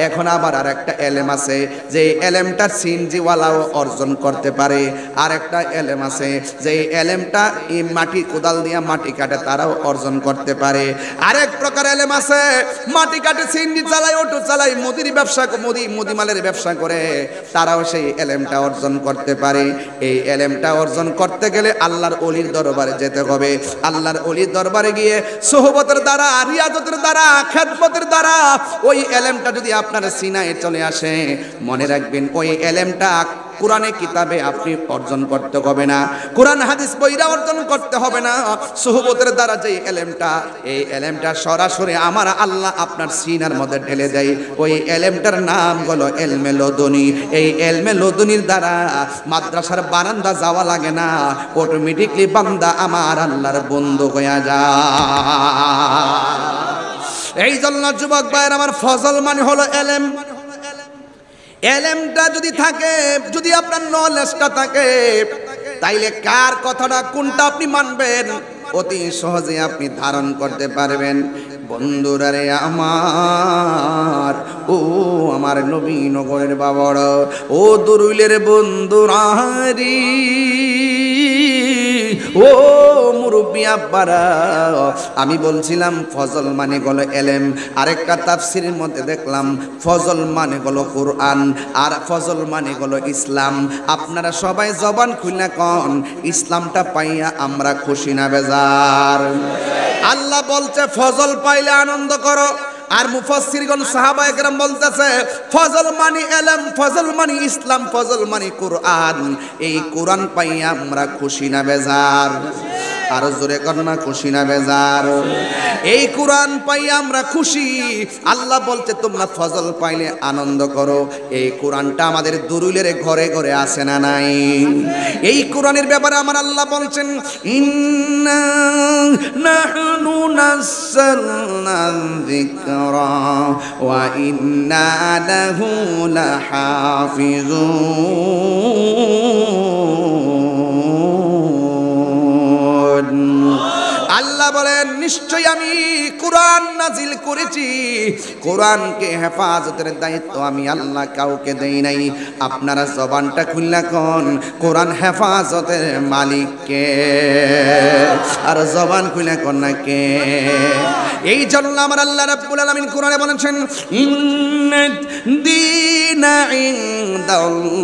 এখন আবার আর একটা এলেম আছে যে এলেমটা সিনজিওয়ালাও অর্জন করতে পারে। আর একটা এলেম আছে যে এলেমটা এই মাটি কোদাল দিয়া মাটি কাটে তারাও অর্জন করতে পারে। আরেক প্রকার এলেম আছে মাটি কাটে, সিনজি চালায়, অটো চালায়, মুদির ব্যবসা, মুদিমালের ব্যবসা করে, তারাও সেই এলেমটা অর্জন করতে পারে। এই এলেমটা অর্জন করতে গেলে আল্লাহর ওলির দরবারে যেতে হবে। আল্লাহর ওলির দরবারে গিয়ে সোহবতের দ্বারা, রিয়াজতের দ্বারা, খেদমতের দ্বারা ওই এলেমটা যদি আপনার সিনায় চলে আসে, মনে রাখবেন ওই এলেমটা কোরআনে কিতাবে আপনি অর্জন করতে হবে না, কোরআন হাদিস বইরা অর্জন করতে হবে না। সোহবতের দ্বারা যে এলেমটা, এই এলেমটা সরাসরি আমার আল্লাহ আপনার সিনার মধ্যে ঢেলে দেয়। ওই এলেমটার নাম হলো ইলমে লদুনী। এই ইলমে লদুনীর দ্বারা মাদ্রাসার বারান্দা যাওয়া লাগে না, অটোমেটিকলি বান্দা আমার আল্লাহর বন্ধু হয়ে যায়। এই জন্য যুবক ভাইয়ের আমার, ফজল মানে হলো এলেম। এলেমটা যদি থাকে, যদি আপনার নলেজটা থাকে, তাইলে কার কথাটা কোনটা আপনি মানবেন অতি সহজে আপনি ধারণ করতে পারবেন। বন্ধুরা রে আমার, ও আমার নবীনগরের বাবারা, ও দুরুলের বন্ধুরা রে, ও মুরব্বি আব্বারা, আমি বলছিলাম ফজল মানে হলো এলেম। আরেকটা তাফসিরের মধ্যে দেখলাম ফজল মানে হলো কোরআন, আর ফজল মানে হলো ইসলাম। আপনারা সবাই জবান খুলে কোন, ইসলামটা পাইয়া আমরা খুশি না বেজার? আল্লাহ বলছে ফজল পাইলে আনন্দ করো, আর মুফাসসিরগণ সাহাবায়ে কেরাম বলতেছে ফজল মানি ইলম, ফজল মানি ইসলাম, ফজল মানি কোরআন। এই কোরআন পাইয়া আমরা খুশি না বেজার? আর জোরে কর না, খুশি না বেজার? এই কোরআন পাইয়া আমরা খুশি। আল্লাহ বলছে তোমরা ফজল পাইলে আনন্দ করো। এই কোরআনটা আমাদের দুরুলের ঘরে ঘরে আছে না নাই? এই কোরআনের ব্যাপারে আমার আল্লাহ বলছেন ইন্না নাহনু নাযালনা যিকরা ওয়া ইন্না লাহু লাহাফিজুন। আল্লাহ বলেন নিশ্চয়ই আমি কোরআন নাজিল করেছি, কোরআনকে হেফাজতের দায়িত্ব আমি আল্লাহ কাউকে দেই নাই। আপনারা জবানটা খুললা কোন কোরআন হেফাজতের মালিককে, আর জবান খুললা কোন না কে? এই জন্য আমার আল্লাহ রাব্বুল আলামিন কোরআনে বলেছেন, ইন্নাদ দীনা ইনদাল্লাহিল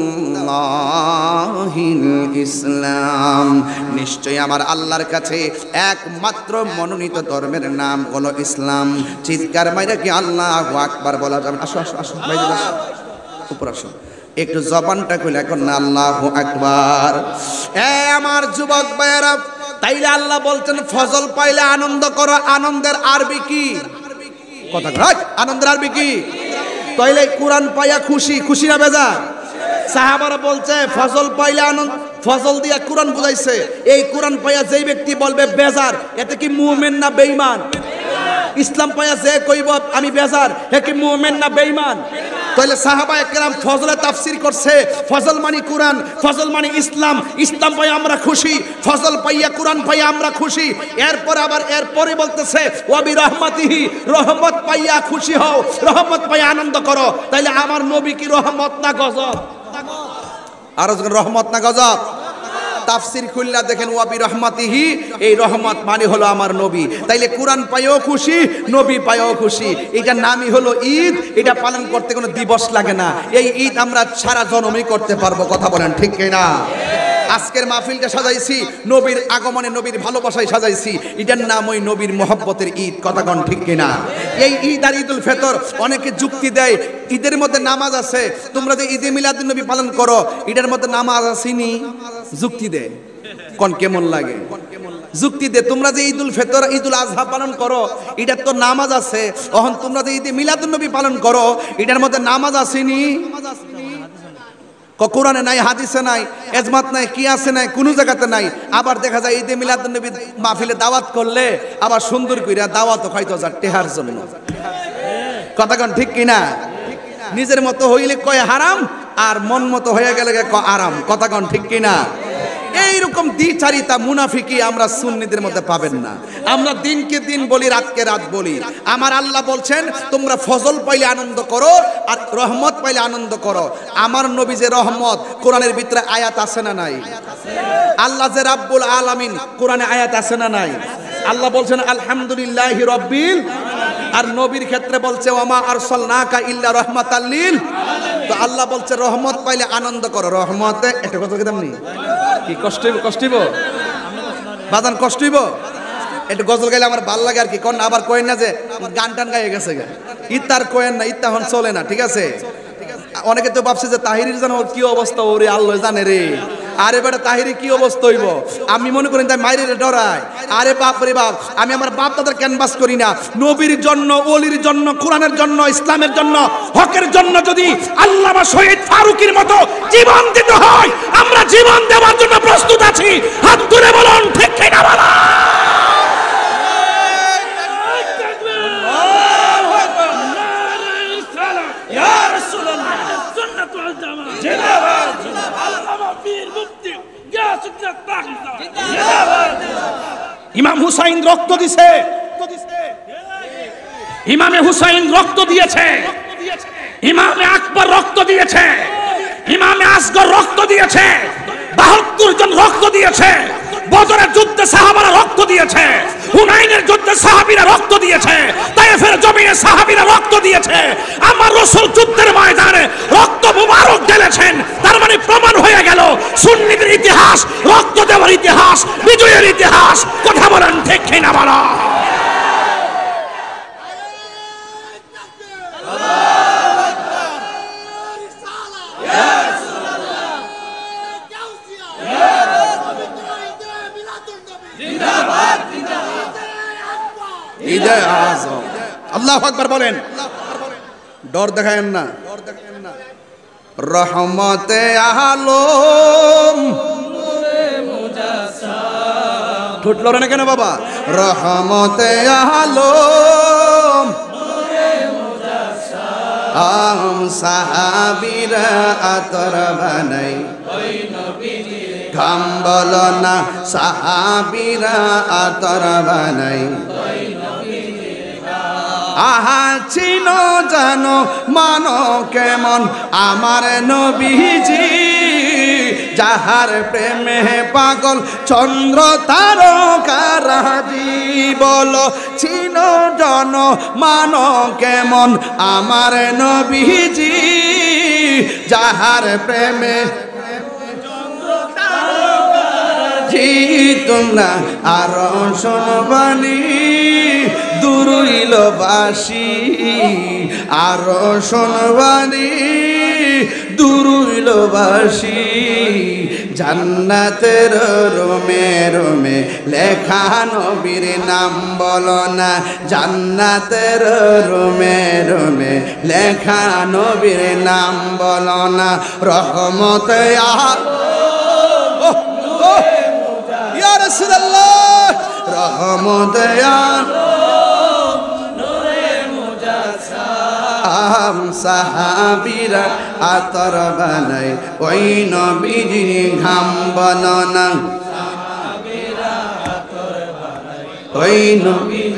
ইসলাম, নিশ্চয়ই আমার আল্লাহর কাছে একমাত্র মনোনীত ধর্মের নাম হলো ইসলাম। চিৎকার মাইরা কি আল্লাহু আকবার বলা যাবে? আসো আসো আসো ভাইজান, আসো উপর আসো, একটু জবানটা খুলে এখন না আল্লাহু আকবার। আমার যুবক ভাইয়েরা, তাইলে আল্লাহ বলছেন ফজল পাইলে আনন্দ করো। আনন্দের আরবি কি? কথা কয়, আনন্দের আরবি কি? তাইলে কোরআন পাইয়া খুশি, খুশি না বেজার? সাহাবারা বলছে ফজল পাইলে আনন্দ, ফজল দিয়া কোরআন বুঝাইছে। এই কোরআন পাইয়া যেই ব্যক্তি বলবে বেজার, এতে কি মুমিন না বেঈমান? ইসলাম পাইয়া যে কইব আমি বেজার, হে কি মুমিন না বেঈমান? তাহলে সাহাবায়ে কেরাম ফজলে তাফসীর করছে, ফজল মানে কোরআন, ফজল মানে ইসলাম। ইসলাম পাইয়া আমরা খুশি, ফজল পাইয়া কোরআন পাইয়া আমরা খুশি। এরপর আবার এরপরে বলতেছে ওয়া বিরহমাতিহি, রহমত পাইয়া খুশি হও, রহমত পাইয়া আনন্দ করো। তাইলে আমার নবী কি রহমত না গজব? আর রহমত না গজব? তাফসীর খুললা দেখেন ওয়া বিরহমাতিহি, এই রহমত মানে হলো আমার নবী। তাইলে কোরআন পাইও খুশি, নবী পাইও খুশি। এটার নামই হলো ঈদ। এটা পালন করতে কোনো দিবস লাগে না। এই ঈদ আমরা সারা জনমই করতে পারবো। কথা বলেন ঠিক কিনা? আজকের মাহফিলটা সাজাইছি নবীর আগমনে, নবীর ভালোবাসায় সাজাইছি। এটার নাম ওই নবীর মহব্বতের ঈদ। কথা কোন ঠিক কিনা? এই ঈদ আর ঈদুল ফিতর অনেকে যুক্তি দেয় ঈদের মধ্যে নামাজ আছে, তোমরা যে ঈদে মিলাদুন নবী পালন করো এটার মধ্যে নামাজ আসেনি, যুক্তি দেয়। কোন কেমন লাগে? যুক্তি দে, তোমরা যে ঈদুল ফিতর ঈদুল আজহা পালন করো এটার তো নামাজ আছে। তখন তোমরা যে ঈদে মিলাদুন নবী পালন করো এটার মধ্যে নামাজ আসেনি? কোরআনে নাই, হাদিসে নাই, এজমাত নাই, কিয়াসে নাই, কোনো জায়গাতে নাই। আবার দেখা যায় ঈদে মিলাদুন নবী মাহফিলে দাওয়াত করলে আবার সুন্দর কইরা দাওয়াতও খাইতো যা টেহার জন্য। কথা কোন ঠিক কিনা? নিজের মতো হইলে কয় হারাম, আর মন মতো হয়ে গেলে কয় আরাম। কথা কোন ঠিক কিনা? এইরকম দ্বিচারিতা মুনাফিকি আমরা সুন্নিদের মধ্যে পাবেন না। আমরা দিনকে দিন বলি, রাতকে রাত বলি। আমার আল্লাহ বলছেন তোমরা ফজল পাইলে আনন্দ করো, আর রহমত পাইলে আনন্দ করো। আমার নবী যে রহমত, কোরআনের ভিতরে আয়াত আছে না নাই? আল্লাহ যে রাব্বুল আলামিন, কোরআনে আয়াত আছে না নাই? আল্লাহ বলছেন আলহামদুলিল্লাহি রাব্বিল, আর নবীর ক্ষেত্রে বলছে ওয়ামা আরসালনাকা ইল্লা রাহমাতাল লিল। তো আল্লাহ বলছে রহমত পাইলে আনন্দ করো। রহমতে একটা কথা কইতাম নি কি কষ্ট হইব? কষ্ট হইব বাদান, কষ্ট হইব। একটু গজল গাইলে আমার ভাল লাগে আর কি। কোন আবার কয়েন না যে গান টান গাইয়ে গেছে গা, ইত্তার কয়েন না, ইত্তা হন চলে না। ঠিক আছে, অনেকে তো ভাবছে যে তাহিরির জানো কি অবস্থা, ওরে আল্লাহ জানে রে। আরে বেটা তাহিরি কি অবস্থা হইব? আমি মনে করি তাই মাইরে ডরায়। আরে বাপ রে বাপ, আমি আমার বাপ দাদার ক্যানভাস করি না। নবীর জন্য, ওলির জন্য, কোরআনের জন্য, ইসলামের জন্য, হকের জন্য যদি আল্লামা শহীদ ফারুকীর মতো জীবন দিতে হয়, আমরা জীবন দেওয়ার জন্য প্রস্তুত আছি। হাত তুলে বলুন ঠিক কিনা বলা। ইমাম হুসাইন রক্ত দিছে, ইমামে হুসাইন রক্ত দিয়েছে, ইমামে আকবর রক্ত দিয়েছে, ইমামে আসগর রক্ত দিয়েছে, 72 জন রক্ত দিয়েছে। বদরের যুদ্ধে সাহাবারা রক্ত দিয়েছে, হুনাইনের যুদ্ধে সাহাবীরা রক্ত দিয়েছে, তায়েফের জমিনে সাহাবীরা রক্ত দিয়েছে। আমার রাসূল যুদ্ধের ময়দানে রক্ত মুবারক ঢেলেছেন। তার মানে প্রমাণ হয়ে গেল সুন্নিদের ইতিহাস রক্ত দেওয়ার ইতিহাস, বিজয়ের ইতিহাস। কথা বলেন ঠিক কিনা বলো। আল্লাহু আকবার বলেন। ডর দেখায়েন না। রহমতে আলম, ঠোঁট লড়ে না কেন বাবা? রহমতে আলম, সাহাবীরা আতর বানাই, ঘাম বলো না সাহাবীরা আতর বানাই, আহা চিনো জানো মানো কেমন আমার নবীজি, যাহার প্রেমে পাগল চন্দ্র তারকারাজি। বলো চিনো জানো মানো কেমন আমার নবীজি, যাহার প্রেমে তোমরা আরো শোনবানি দুরুইল বাসি, আরো শোনবানি দুরুইল বাসি। জান্নাতের রোমে রোমে লেখা নবীর নাম বলো না, জান্নাতের রোমে রোমে লেখা নবীর নাম বলো না। রহমতে ইয়া রাসূলুল্লাহ, রহমতে সাহাবীরা আতর বানাই ওই নবীর ঘাম বলো না, ওই নবীর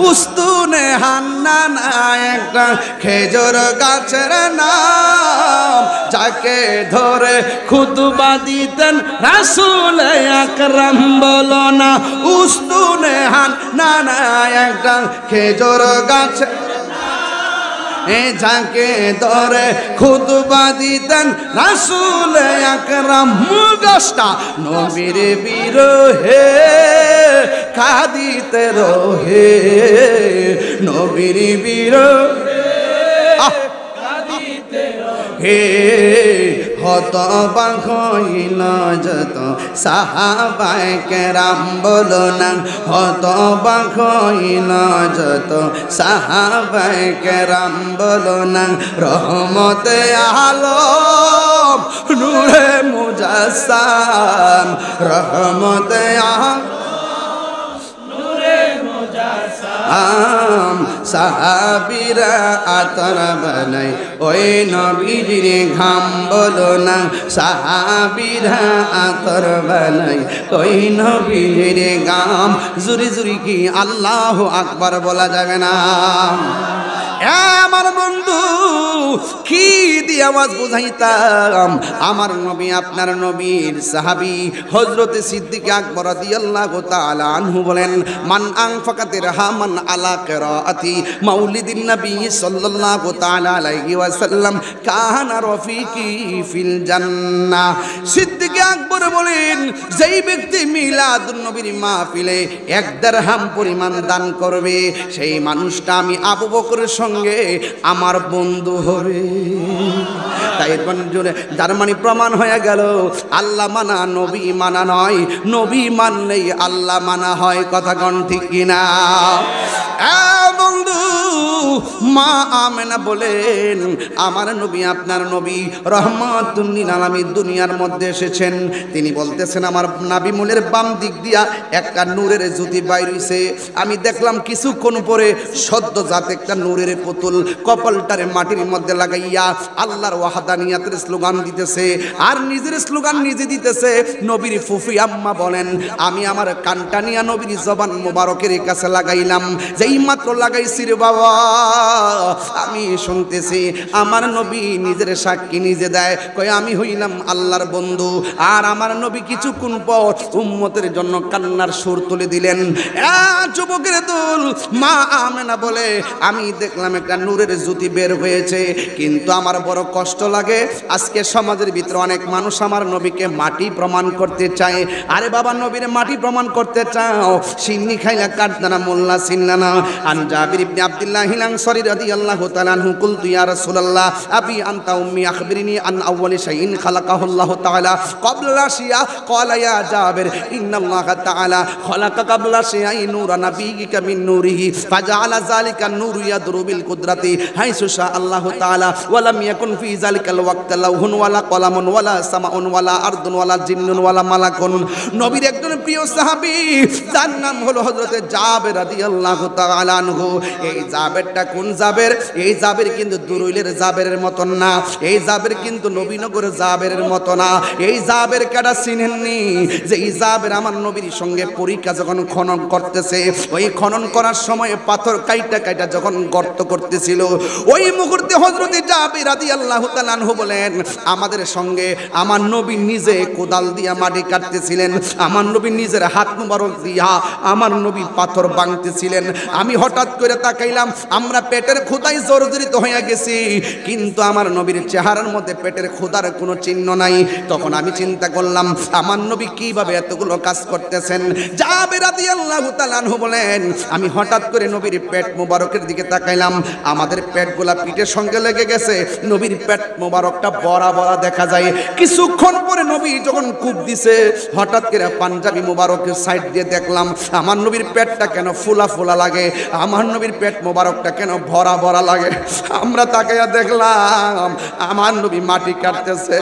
উস্তুনে হান্নানা একটা খেজুর গাছের নাম, যাকে ধরে খুতবা দিতেন রাসূল আকরাম বলো না। উস্তুনে হান্নানা একটা খেজুর গাছের যাকে ধরে খুতবা দিতেন রাসূল আকরাম। মুগস্তা নবীর বিরহে কাঁদিতে রহে, নবীর বিরহে কাঁদিতে রহে। হতবাক হইল যত সাহাবায়ে কেরাম বলো না, হতবাক হইল যত সাহাবায়ে কেরাম বলো না। রহমতে আলম নূরে মুজাসসাম, রহমতে আলম সাহাবীরা আতর বানাই ওই নবীর ঘাম বলো না, সাহাবীরা আতর বানাই ওই নবীর ঘাম। জুরি জুরি কি আল্লাহু আকবার বলা যাবে না? আমার বন্ধু কি দিয়ে আওয়াজ বুঝাইতাম? আমার নবী আপনার নবীর সাহাবী হযরতে সিদ্দিক আকবর রাদিয়াল্লাহু তাআলা আনহু বলেন, মান আনফাকা দিরহামান আলা কিরাআতি মাউলিদিন নবী সাল্লাল্লাহু তাআলা আলাইহি ওয়াসাল্লাম কানা রফিকি ফিল জান্নাহ। সিদ্দিক আকবর বলেন, যেই ব্যক্তি মিলাদুন নবীর মাহফিলে 1 দিরহাম পরিমাণ দান করবে, সেই মানুষটা আমি আবু বকরের সঙ্গে আমার বন্ধু হবে। তাই যার মানে প্রমাণ হয়ে গেল আল্লাহ মানা নবী মানা নয়, নবী মানলেই আল্লাহ মানা হয়। কথা কোন ঠিক কিনা? বন্ধু মা আমেনা বলেন, আমার নবী আপনার নবী রহমাতুল লিল আলামিন দুনিয়ার মধ্যে এসেছেন। তিনি বলতেছেন, আমার নাবি মুলের বাম দিক দিয়া একটা নূরের জ্যোতি বাইর হইছে। আমি দেখলাম কিছুক্ষণ পরে সদ্যজাত একটা নূরের পুতুল কপালটারে মাটির মধ্যে লাগাইয়া আল্লাহর ওয়াহদানিয়াতের স্লোগান দিতেছে, আর নিজের স্লোগান নিজে দিতেছে। নবীর ফুফি আম্মা বলেন, আমি আমার কানটা নিয়া নবীর জবান মোবারকের কাছে লাগাইলাম। যেই মাত্র লাগাইছি রে বাবা, আমি শুনতেছি আমার নবী নিজের সাক্ষী নিজে দেয়, কয় আমি হইলাম আল্লাহর বন্ধু। আর আমার নবী কিছুক্ষণ পর উম্মতের জন্য কান্নার সুর তুলে দিলেন। যুবকের দল মা আমেনা বলে, আমি দেখলাম একটা নূরের জ্যোতি বের হয়েছে, কিন্তু আমার বড় কষ্ট লাগে। আজকে সমাজের ভিতরে অনেক মানুষ আমার নবীকে মাটি প্রমাণ করতে চায়। আরে বাবা, নবীর মাটি প্রমাণ করতে চাও, সিন্নি খাইলা কাটনা মোল্লা সিন্নানা। আন জাবির ইবনে আব্দুল্লাহ আনসারী রাদিয়াল্লাহু তাআলা আনহু কুলতু ইয়া রাসূলুল্লাহ আবি আনতা উম্মি আখবিরনি আন আউয়ালি শাইইন খালাকাহু আল্লাহু তাআলা ক্বাবলা শিয়া ক্বালা ইয়া জাবির ইন্নাল্লাহা তাআলা খালাকা ক্বাবলা শিয়াই নূরা নাবিয়িকা মিন নূরিহি ফাজআলা যালিকা নূর ইয়াদরু বিল কুদরাতি হাইসু শা আল্লাহু তাআলা ওয়া লাম ইয়াকুন ফি যালিকাল ওয়াক্ত লাউহুন ওয়ালা কলামুন ওয়ালা সামাউন ওয়ালা আরদুন ওয়ালা জিন্নুন ওয়ালা মালাকুন। নবীর একজন প্রিয় সাহাবী, যার নাম হলো হযরতে জাবের রাদিয়াল্লাহু তাআলা আনহু। এই জাবেরটা এটা কোন জাবের? এই জাবের কিন্তু দুরুইলের জাবেরের মতন না, এই জাবের কিন্তু নবীনগরের জাবেরের মতো না। এই জাবের কেডা চিনেননি? যে এই জাবের আমার নবীর সঙ্গে পরীক্ষা যখন খনন করতেছে, ওই খনন করার সময় পাথর কাইটা কাইটা যখন গর্ত করতেছিল, ওই মুহূর্তে হযরত জাবের রাদিয়াল্লাহু তাআলা আনহু বলেন, আমাদের সঙ্গে আমার নবী নিজে কোদাল দিয়া মাটি কাটতেছিলেন, আমার নবী নিজের হাত মুবারক দিয়া আমার নবী পাথর ভাঙতেছিলেন। আমি হঠাৎ করে তাকাইলাম, আমরা পেটের ক্ষুধায় জর্জরিত হয়ে গেছি, কিন্তু আমার নবীর চেহারার মধ্যে পেটের ক্ষুধার কোনো চিহ্ন নাই। তখন আমি চিন্তা করলাম, আমার নবী কিভাবে এতগুলো কাজ করতেছেন? জাবের রাদিয়াল্লাহু তাআলা আনহু বলেন, আমি হঠাৎ করে নবীর পেট মোবারকের দিকে তাকাইলাম, আমাদের পেটগুলা পিঠের সঙ্গে লেগে গেছে, নবীর পেট মোবারকটা বড়া বড়া দেখা যায়। কিছুক্ষণ পরে নবী যখন কূপ দিছে, হঠাৎ করে পাঞ্জাবি মোবারকের সাইড দিয়ে দেখলাম আমার নবীর পেটটা কেন ফুলা ফুলা লাগে, আমার নবীর পেট মোবারকটা কেন ভরা ভরা লাগে। আমরা তাকাইয়া দেখলাম আমার নবী মাটি কাটতেছে,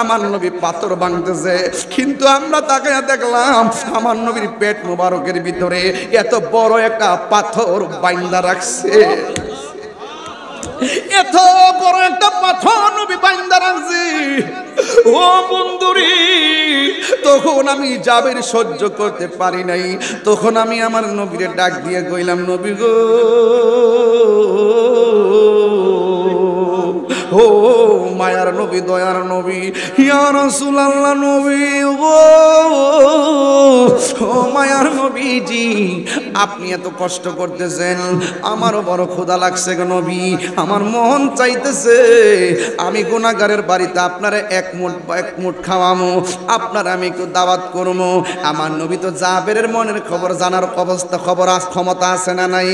আমার নবী পাথর ভাঙতেছে, কিন্তু আমরা তাকাইয়া দেখলাম আমার নবীর পেট মোবারকের ভিতরে এত বড় একটা পাথর বাইন্দা রাখছে। এত বড় একটা পাথর নবী বাইন্দা রাখছে। ও বন্ধুরি, তখন আমি জাবের সহ্য করতে পারি নাই। তখন আমি আমার নবীরে ডাক দিয়ে কইলাম, নবী গো, ও মায়ার নবী, দয়ার নবী, ইয়া রাসূলুল্লাহ নবী গো, ও মায়ার নবীজি, আপনি এত কষ্ট করতেছেন, আমারও বড় ক্ষুধা লাগছে গো নবী, আমার মন চাইতেছে আমি গুনাহগারের বাড়িতে আপনারে এক মুঠ খাওয়ামো, আপনার আমি একটু দাওয়াত করবো। আমার নবী তো জাবেরের মনের খবর জানার ক্ষমতা আছে না নাই?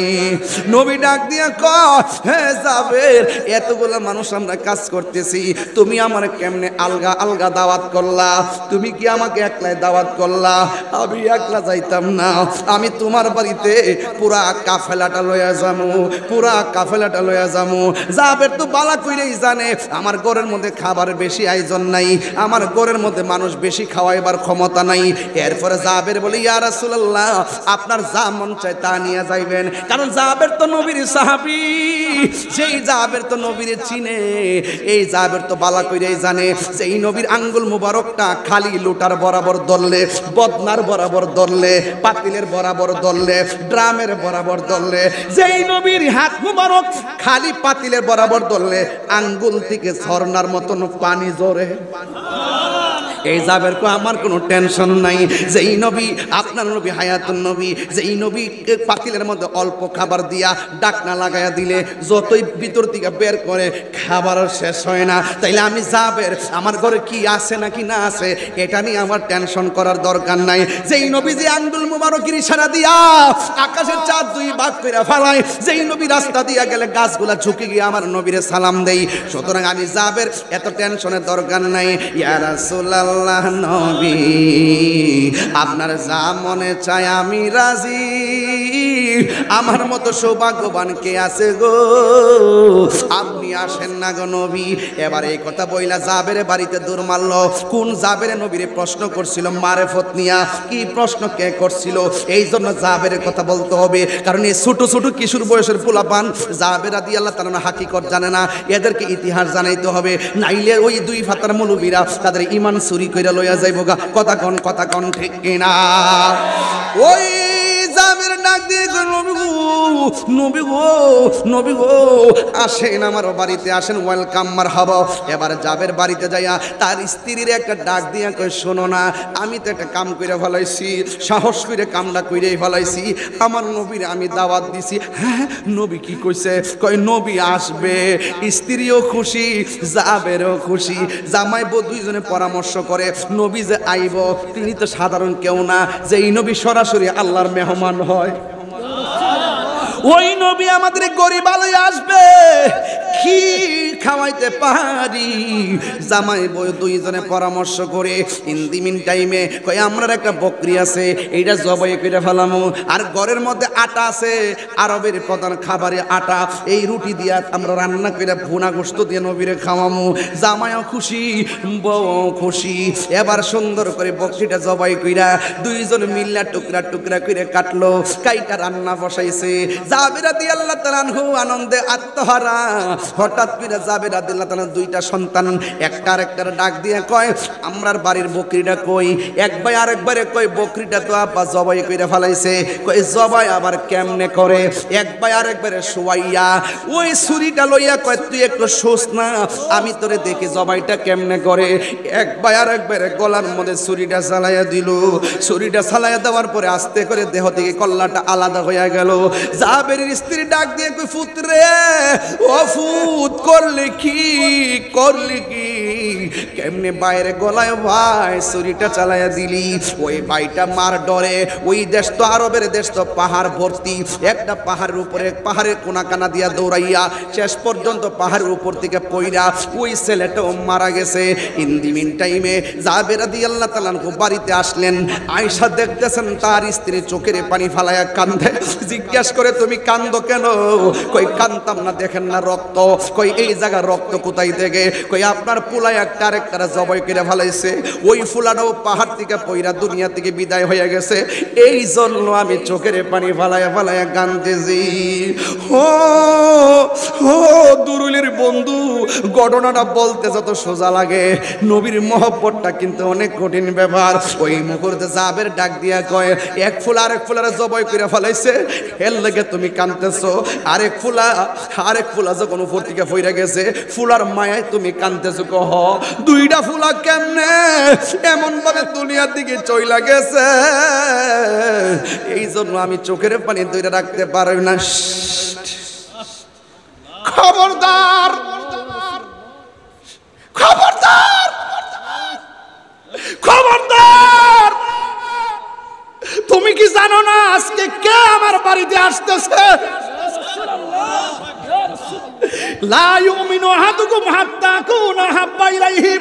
নবী ডাক দিয়া কয়, হে জাবের, এতগুলো মানুষ আমরা কাজ করতেছি, তুমি আমার কেমনে আলগা আলগা দাওয়াত করলা? তুমি কি আমাকে একলাই দাওয়াত করলা? আমি একলা যাইতাম না, আমি তোমার বাড়িতে পুরা কাফেলাটা লইয়া যামু, পুরা কাফেলাটা লইয়া যামু। জাবের তো বালা কইরেই জানে আমার ঘরের মধ্যে খাবার বেশি আয়োজন নাই, আমার ঘরের মধ্যে মানুষ বেশি খাওয়াইবার ক্ষমতা নাই। এরপরে জাবের বলে, ইয়া রাসূলুল্লাহ, আপনার যা মন চায় তা নিয়ে যাইবেন। কারণ জাবের তো নবীর সাহাবী, সেই জাবের তো নবীর চিনে, এই জাবের তো বালা কইরেই জানে যে এই নবীর আঙ্গুল মুবারকটা খালি লুটার বরাবর ধরলে, বদনার বরাবর ধরলে, পাতিলের বরাবর ধরলে, ড্রামের বরাবর ধরলে, যেই নবীর হাত মুবারক খালি পাতিলের বরাবর ধরলে আঙ্গুল থেকে ঝর্ণার মতন পানি ঝরে। এই জাবের কো আমার কোনো টেনশন নাই, যেই নবী আপনার নবী হায়াতুন নবী, যেই নবী পাতিলের মধ্যে অল্প খাবার দিয়া ডাকনা লাগাইয়া দিলে যতই ভিতর থেকে বের করে খাবার শেষ হয় না। তাইলে আমি জাবের আমার ঘরে কি আছে নাকি না আছে এটা নিয়ে আমার টেনশন করার দরকার নাই। যেই নবী যে আঙ্গুল মুবারকের ইশারা দিয়া আকাশের চাঁদ দুই ভাগ করে ফেলায়, যেই নবী রাস্তা দিয়া গেলে গাছগুলা ঝুঁকে গিয়ে আমার নবীরে সালাম দেই, সুতরাং আমি জাবের এত টেনশনের দরকার নাই। ইয়া রাসূলুল্লাহ নবী, আপনার যা মনে চায় আমি রাজি, আমার মতো সৌভাগ্যবান কে আছে গো, আপনি আসেন না গো নবী। এবার এই কথা বইলা জাবের বাড়িতে দূর মারল। কোন জাবের নবীরে প্রশ্ন করছিল মারেফত নিয়া, কি প্রশ্ন কে করছিল, এই জন্য জাবের কথা বলতে হবে, কারণ এই ছোট ছোট কিশোর বয়সের পোলাপান জাবের রাদিয়াল্লাহু তাআলা হাকিকত জানে না, এদেরকে ইতিহাস জানাইতে হবে, নাইলে ওই দুই ফাতার মৌলবীরা তাদের ঈমান চুরি কইরা লইয়া যাইব গা। কথা কন ঠিক কিনা? ওই জাবের ডাক দিয়ে নবী গো, নবী গো, নবী গো, আসেন আমার বাড়িতে আসেন, ওয়েলকাম মারহাবা। এবার জাবের বাড়িতে যাইয়া তার স্ত্রীর একটা ডাক দিয়া কই, শোনো না, আমি তো একটা কাম কইরা ফেলাইছি, সাহস করে কামটা কইরাই ফেলাইছি, আমার নবীর আমি দাওয়াত দিছি। হ্যাঁ, নবী কি কইছে? কই নবী আসবে। স্ত্রীও খুশি, জাবেরও খুশি, জামাই বউ দুইজনে পরামর্শ করে নবী যে আইব তিনি তো সাধারণ কেউ না, যে এই নবী সরাসরি আল্লাহর মেহমান হয়, ওই নবী আমাদের গরিব আলোয় আসবে, কি খাওয়াইতে পারি। জামাই বউ দুইজনে পরামর্শ করে ইন দি মিন টাইমে কই আমরার একটা বকরি আছে, এইটা জবাই করে ফেলামু। আর ঘরের মধ্যে আটা আছে, আরবের প্রধান খাবারে আটা, এই রুটি দিয়া আমরা রান্না করে ভুনা গোশত দিয়ে নবীরে খাওয়ামু। জামাইও খুশি, বউ খুশি। এবার সুন্দর করে বকরিটা জবাই কইরা দুইজন মিল্লা টুকরা টুকরা করে কাটলো, কাইটা রান্না বসাইছে। জাবের রাদিয়াল্লাহু তাআলা আনহু আনন্দে আত্মহারা। হঠাৎ করে জাবের রাদিয়াল্লাহু তাআলা দুইটা সন্তান একটা আরেকটার ডাক দিয়ে কয় আমরার বাড়ির বকরিটা কই? এক ভাই আরেকবারে কয় বকরিটা তো আব্বা জবাই কইরা ফেলাইছে। কয় জবাই আবার কেমনে করে? এক ভাই আরেকবারে শুয়াইয়া ওই ছুরিটা লইয়া কয় তুই একটু শোস না, আমি তোরে দেখি জবাইটা কেমনে করে। এক ভাই আরেকবারে গলার মধ্যে ছুরিটা চালাইয়া দিল। ছুরিটা চালাইয়া দেওয়ার পরে আস্তে করে দেহ থেকে কল্লাটা আলাদা হইয়া গেল। জাবেরের স্ত্রী ডাক দিয়ে কই ফুতরে, ও ফুত করলি কি, করলি কি? কেমনে বাইরে গলায় ভাই ছুরিটা চালাইয়া দিলি? ওই ভাইটা মার ডরে, ওই দেশ তো আরবের দেশ তো পাহাড় ভর্তি, একটা পাহাড়ের উপরে পাহাড়ের কোনা কানা দিয়া দৌড়াইয়া শেষ পর্যন্ত পাহাড়ের উপর থেকে পইরা ওই ছেলেটাও মারা গেছে। ইন দি মিন টাইমে জাবের রাদিয়াল্লাহু তাআলা বাড়িতে আসলেন। আয়েশা দেখতেছেন তার স্ত্রী চোখের পানি ফালাইয়া কান্দে। জিজ্ঞাসা করে তুমি কান্দো কেন? কই কান্দতাম না, দেখেন না রক্ত। কই এই জায়গা রক্ত কোথায় থেকে? কই আপনার পোলা একটা আরেকটা জবাই করে ফেলাইছে, ওই ফুলাটাও পাহাড় থেকে পইরা দুনিয়া থেকে বিদায় হয়ে গেছে, এই জন্য আমি চোখের পানি ফালাইয়া ফালাইয়া কান্দতেছি। ও ও দুরুলের বন্ধু, ঘটনাটা বলতে যত সোজা লাগে, নবীর মহব্বতটা কিন্তু অনেক কঠিন ব্যাপার। ওই মুহূর্তে জাবের ডাক দিয়া কয় এক ফুলা আরেক ফুলার জবাই করে ফেলাইছে, এর লেগে তুমি কাঁদতেছো? আরেক ফুলা যখন উপর থেকে ফইরা গেছে, ফুলার মায়ায় তুমি কাঁদতেছো। কহ দুইটা ফুলা কেমনে এমন ভাবে দুনিয়ার দিকে চইলা গেছে, এই জন্য আমি চোখের পানি ধরে রাখতে পারি না। খবরদার, খবরদার, খবরদার! তুমি কি জানো না আজকে কে আমার বাড়িতে আসতেছে? লা ইউমিনু আহাদুকুম হাত্তা কুনা হাব্বা ইলাইহি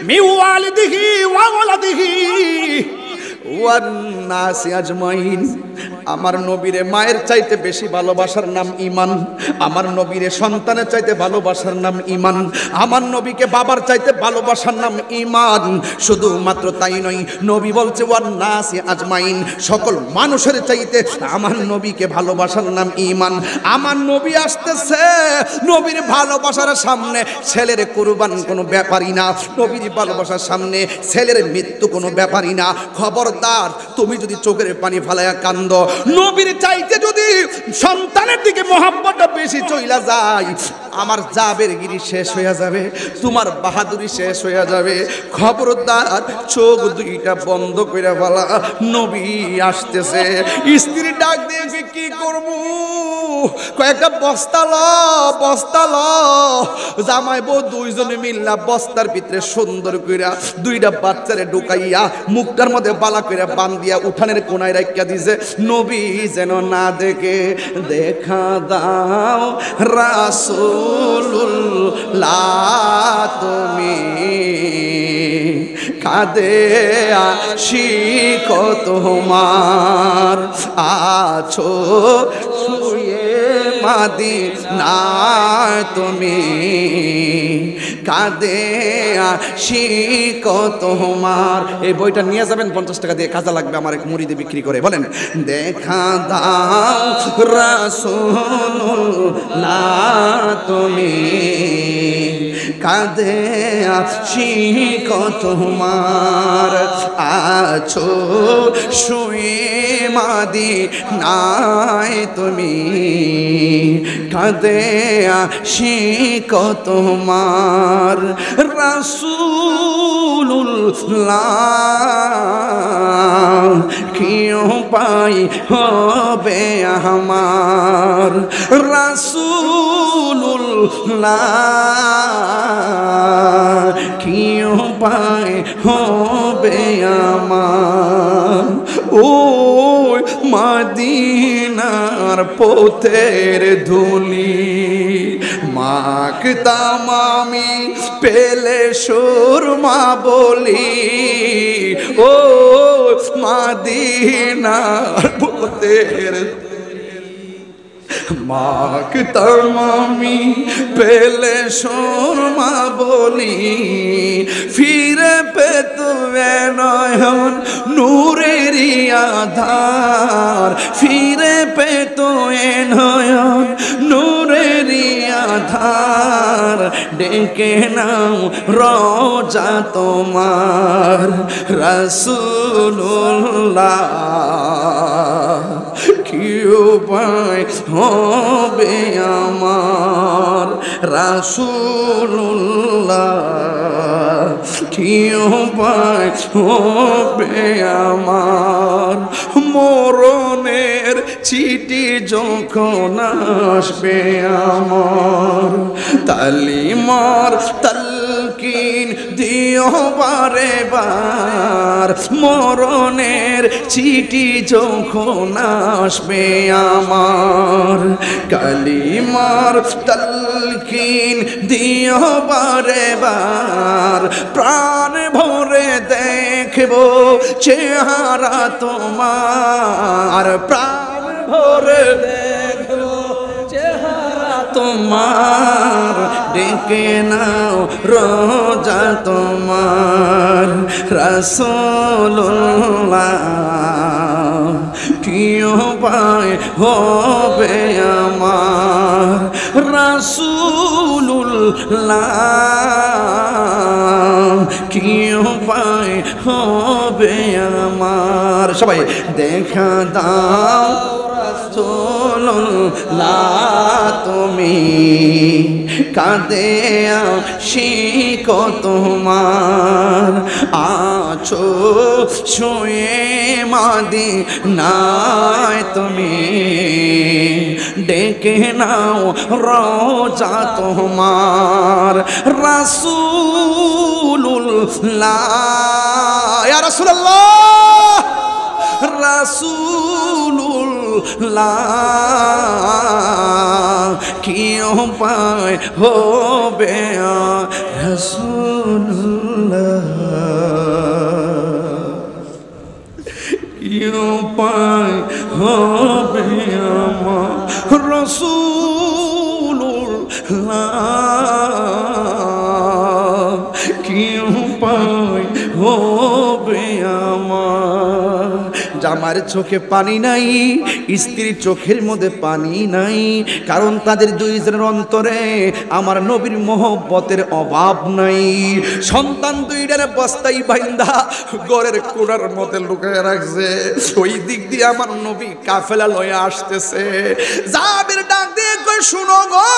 মিন ওয়ালিদিহি ওয়া ওয়ালাদিহি ওয়ান নাসি আজমাইন। আমার নবীরে মায়ের চাইতে বেশি ভালোবাসার নাম ঈমান। আমার নবীরে সন্তানের চাইতে ভালোবাসার নাম ঈমান। আমার নবীকে বাবার চাইতে ভালোবাসার নাম ঈমান। শুধুমাত্র তাই নয়, নবী বলছে ওয়ান নাসি আজমাইন, সকল মানুষের চাইতে আমার নবীকে ভালোবাসার নাম ঈমান। আমার নবী আসতেছে, নবীর ভালোবাসার সামনে ছেলের কুরবান কোনো ব্যাপারই না, নবীর ভালোবাসার সামনে ছেলের মৃত্যু কোনো ব্যাপারই না। খবরদার, তুমি যদি চোখের পানি ফালাইয়া কান্দ, নবীর চাইতে যদি সন্তানের দিকে মহব্বতটা বেশি চইলা যায়, আমার জাবের গিরি শেষ হয়ে যাবে, তোমার বাহাদুরি শেষ হয়ে যাবে। খবরদার, চোখ দুইটা বন্ধ করে ফেলা, নবী আসতেছে। স্ত্রী ডাক দিয়ে কি করব? কয়েকটা বস্তা ল। জামাই বউ দুইজনে মিল্লা বস্তার ভিতরে সুন্দর কইরা দুইটা বাচ্চারে ঢুকাইয়া মুখটার মধ্যে বালা কইরা বান্ধিয়া উঠানের কোনায় রাখিয়া দিছে, নবী যেন না দেখে। দেখা দাও রাসূলুল্লাহ, তুমি কাঁদে আশিক তোমার, আছো শুয়ে মদিনায় তুমি, কাঁদে আশিক তোমার। এই বইটা নিয়ে যাবেন, 50 টাকা দিয়ে, কাজে লাগবে আমার এক মুড়িদে বিক্রি করে। বলেন দেখা দাও রাসূলুল্লাহ, তুমি কাঁদে আশিক তোমার, আছো শুয়ে মদিনায় তুমি, কাঁদে আশিক তোমার। রাসূলুল্লাহ কি উপায় হবে আমার, রাসূলুল্লাহ কি উপায় হবে আমার। ওই মদিনার পথের ধুলি, মাখতাম আমি পেলে সুরমা বলি, ও মদিনার পথের মাখতাম আমি পেলে সুরমা বলি, ফিরে পেত নয়ন নূরেরই আধার, ফিরে পেত নয়ন নূরেরই আধার, ডেকে নাও রোজা তোমার রাসূলুল্লাহ, কি উপায় হবে আমার রাসূলুল্লাহ, কি উপায় হবে আমার, মরণের চিঠি যখন আসবে আমার, তালিমার তালকিন দিও বারে বার, মরণের চিঠি যখন আসবে আমার, কালিমার তালকিন দিও বারে বার, প্রাণ ভরে দেখবো চেহারা তোমার, প্রাণ ভরে দেখবো চেহারা তোমার, ডেকে নাও রোজা তোমার রাসূলুল্লাহ, কি উপায় হবে আমার রাসূলুল্লাহ, কি উপায় হবে আমার, সবাই দেখা দাও রাসূলুল্লাহ তুমি, কাঁদে আশিক তোমার, আছো শুয়ে মদিনায় তুমি, ডেকে নাও রোজা তোমার রাসূলুল্লাহ, ইয়া রাসূলুল্লাহ, রাসূলুল্লাহ, কি উপায় হবে রাসূলুল্লাহ, কি উপায় হবে আমার রাসূলুল্লাহ, কি উপায় হবে আমার, জামার চোখে পানি নাই, স্ত্রীর চোখের মধ্যে পানি নাই, কারণ তাদের দুইজনের অন্তরে আমার নবীর মহব্বতের অভাব নাই, সন্তান দুইটার বস্তাই বাইন্দা ঘরের কোণার মধ্যে লুকিয়ে রাখছে, ওই দিক দিয়ে আমার নবী কাফেলা লয়ে আসতেছে, জাবির ডাক দিয়ে কই শুনো গো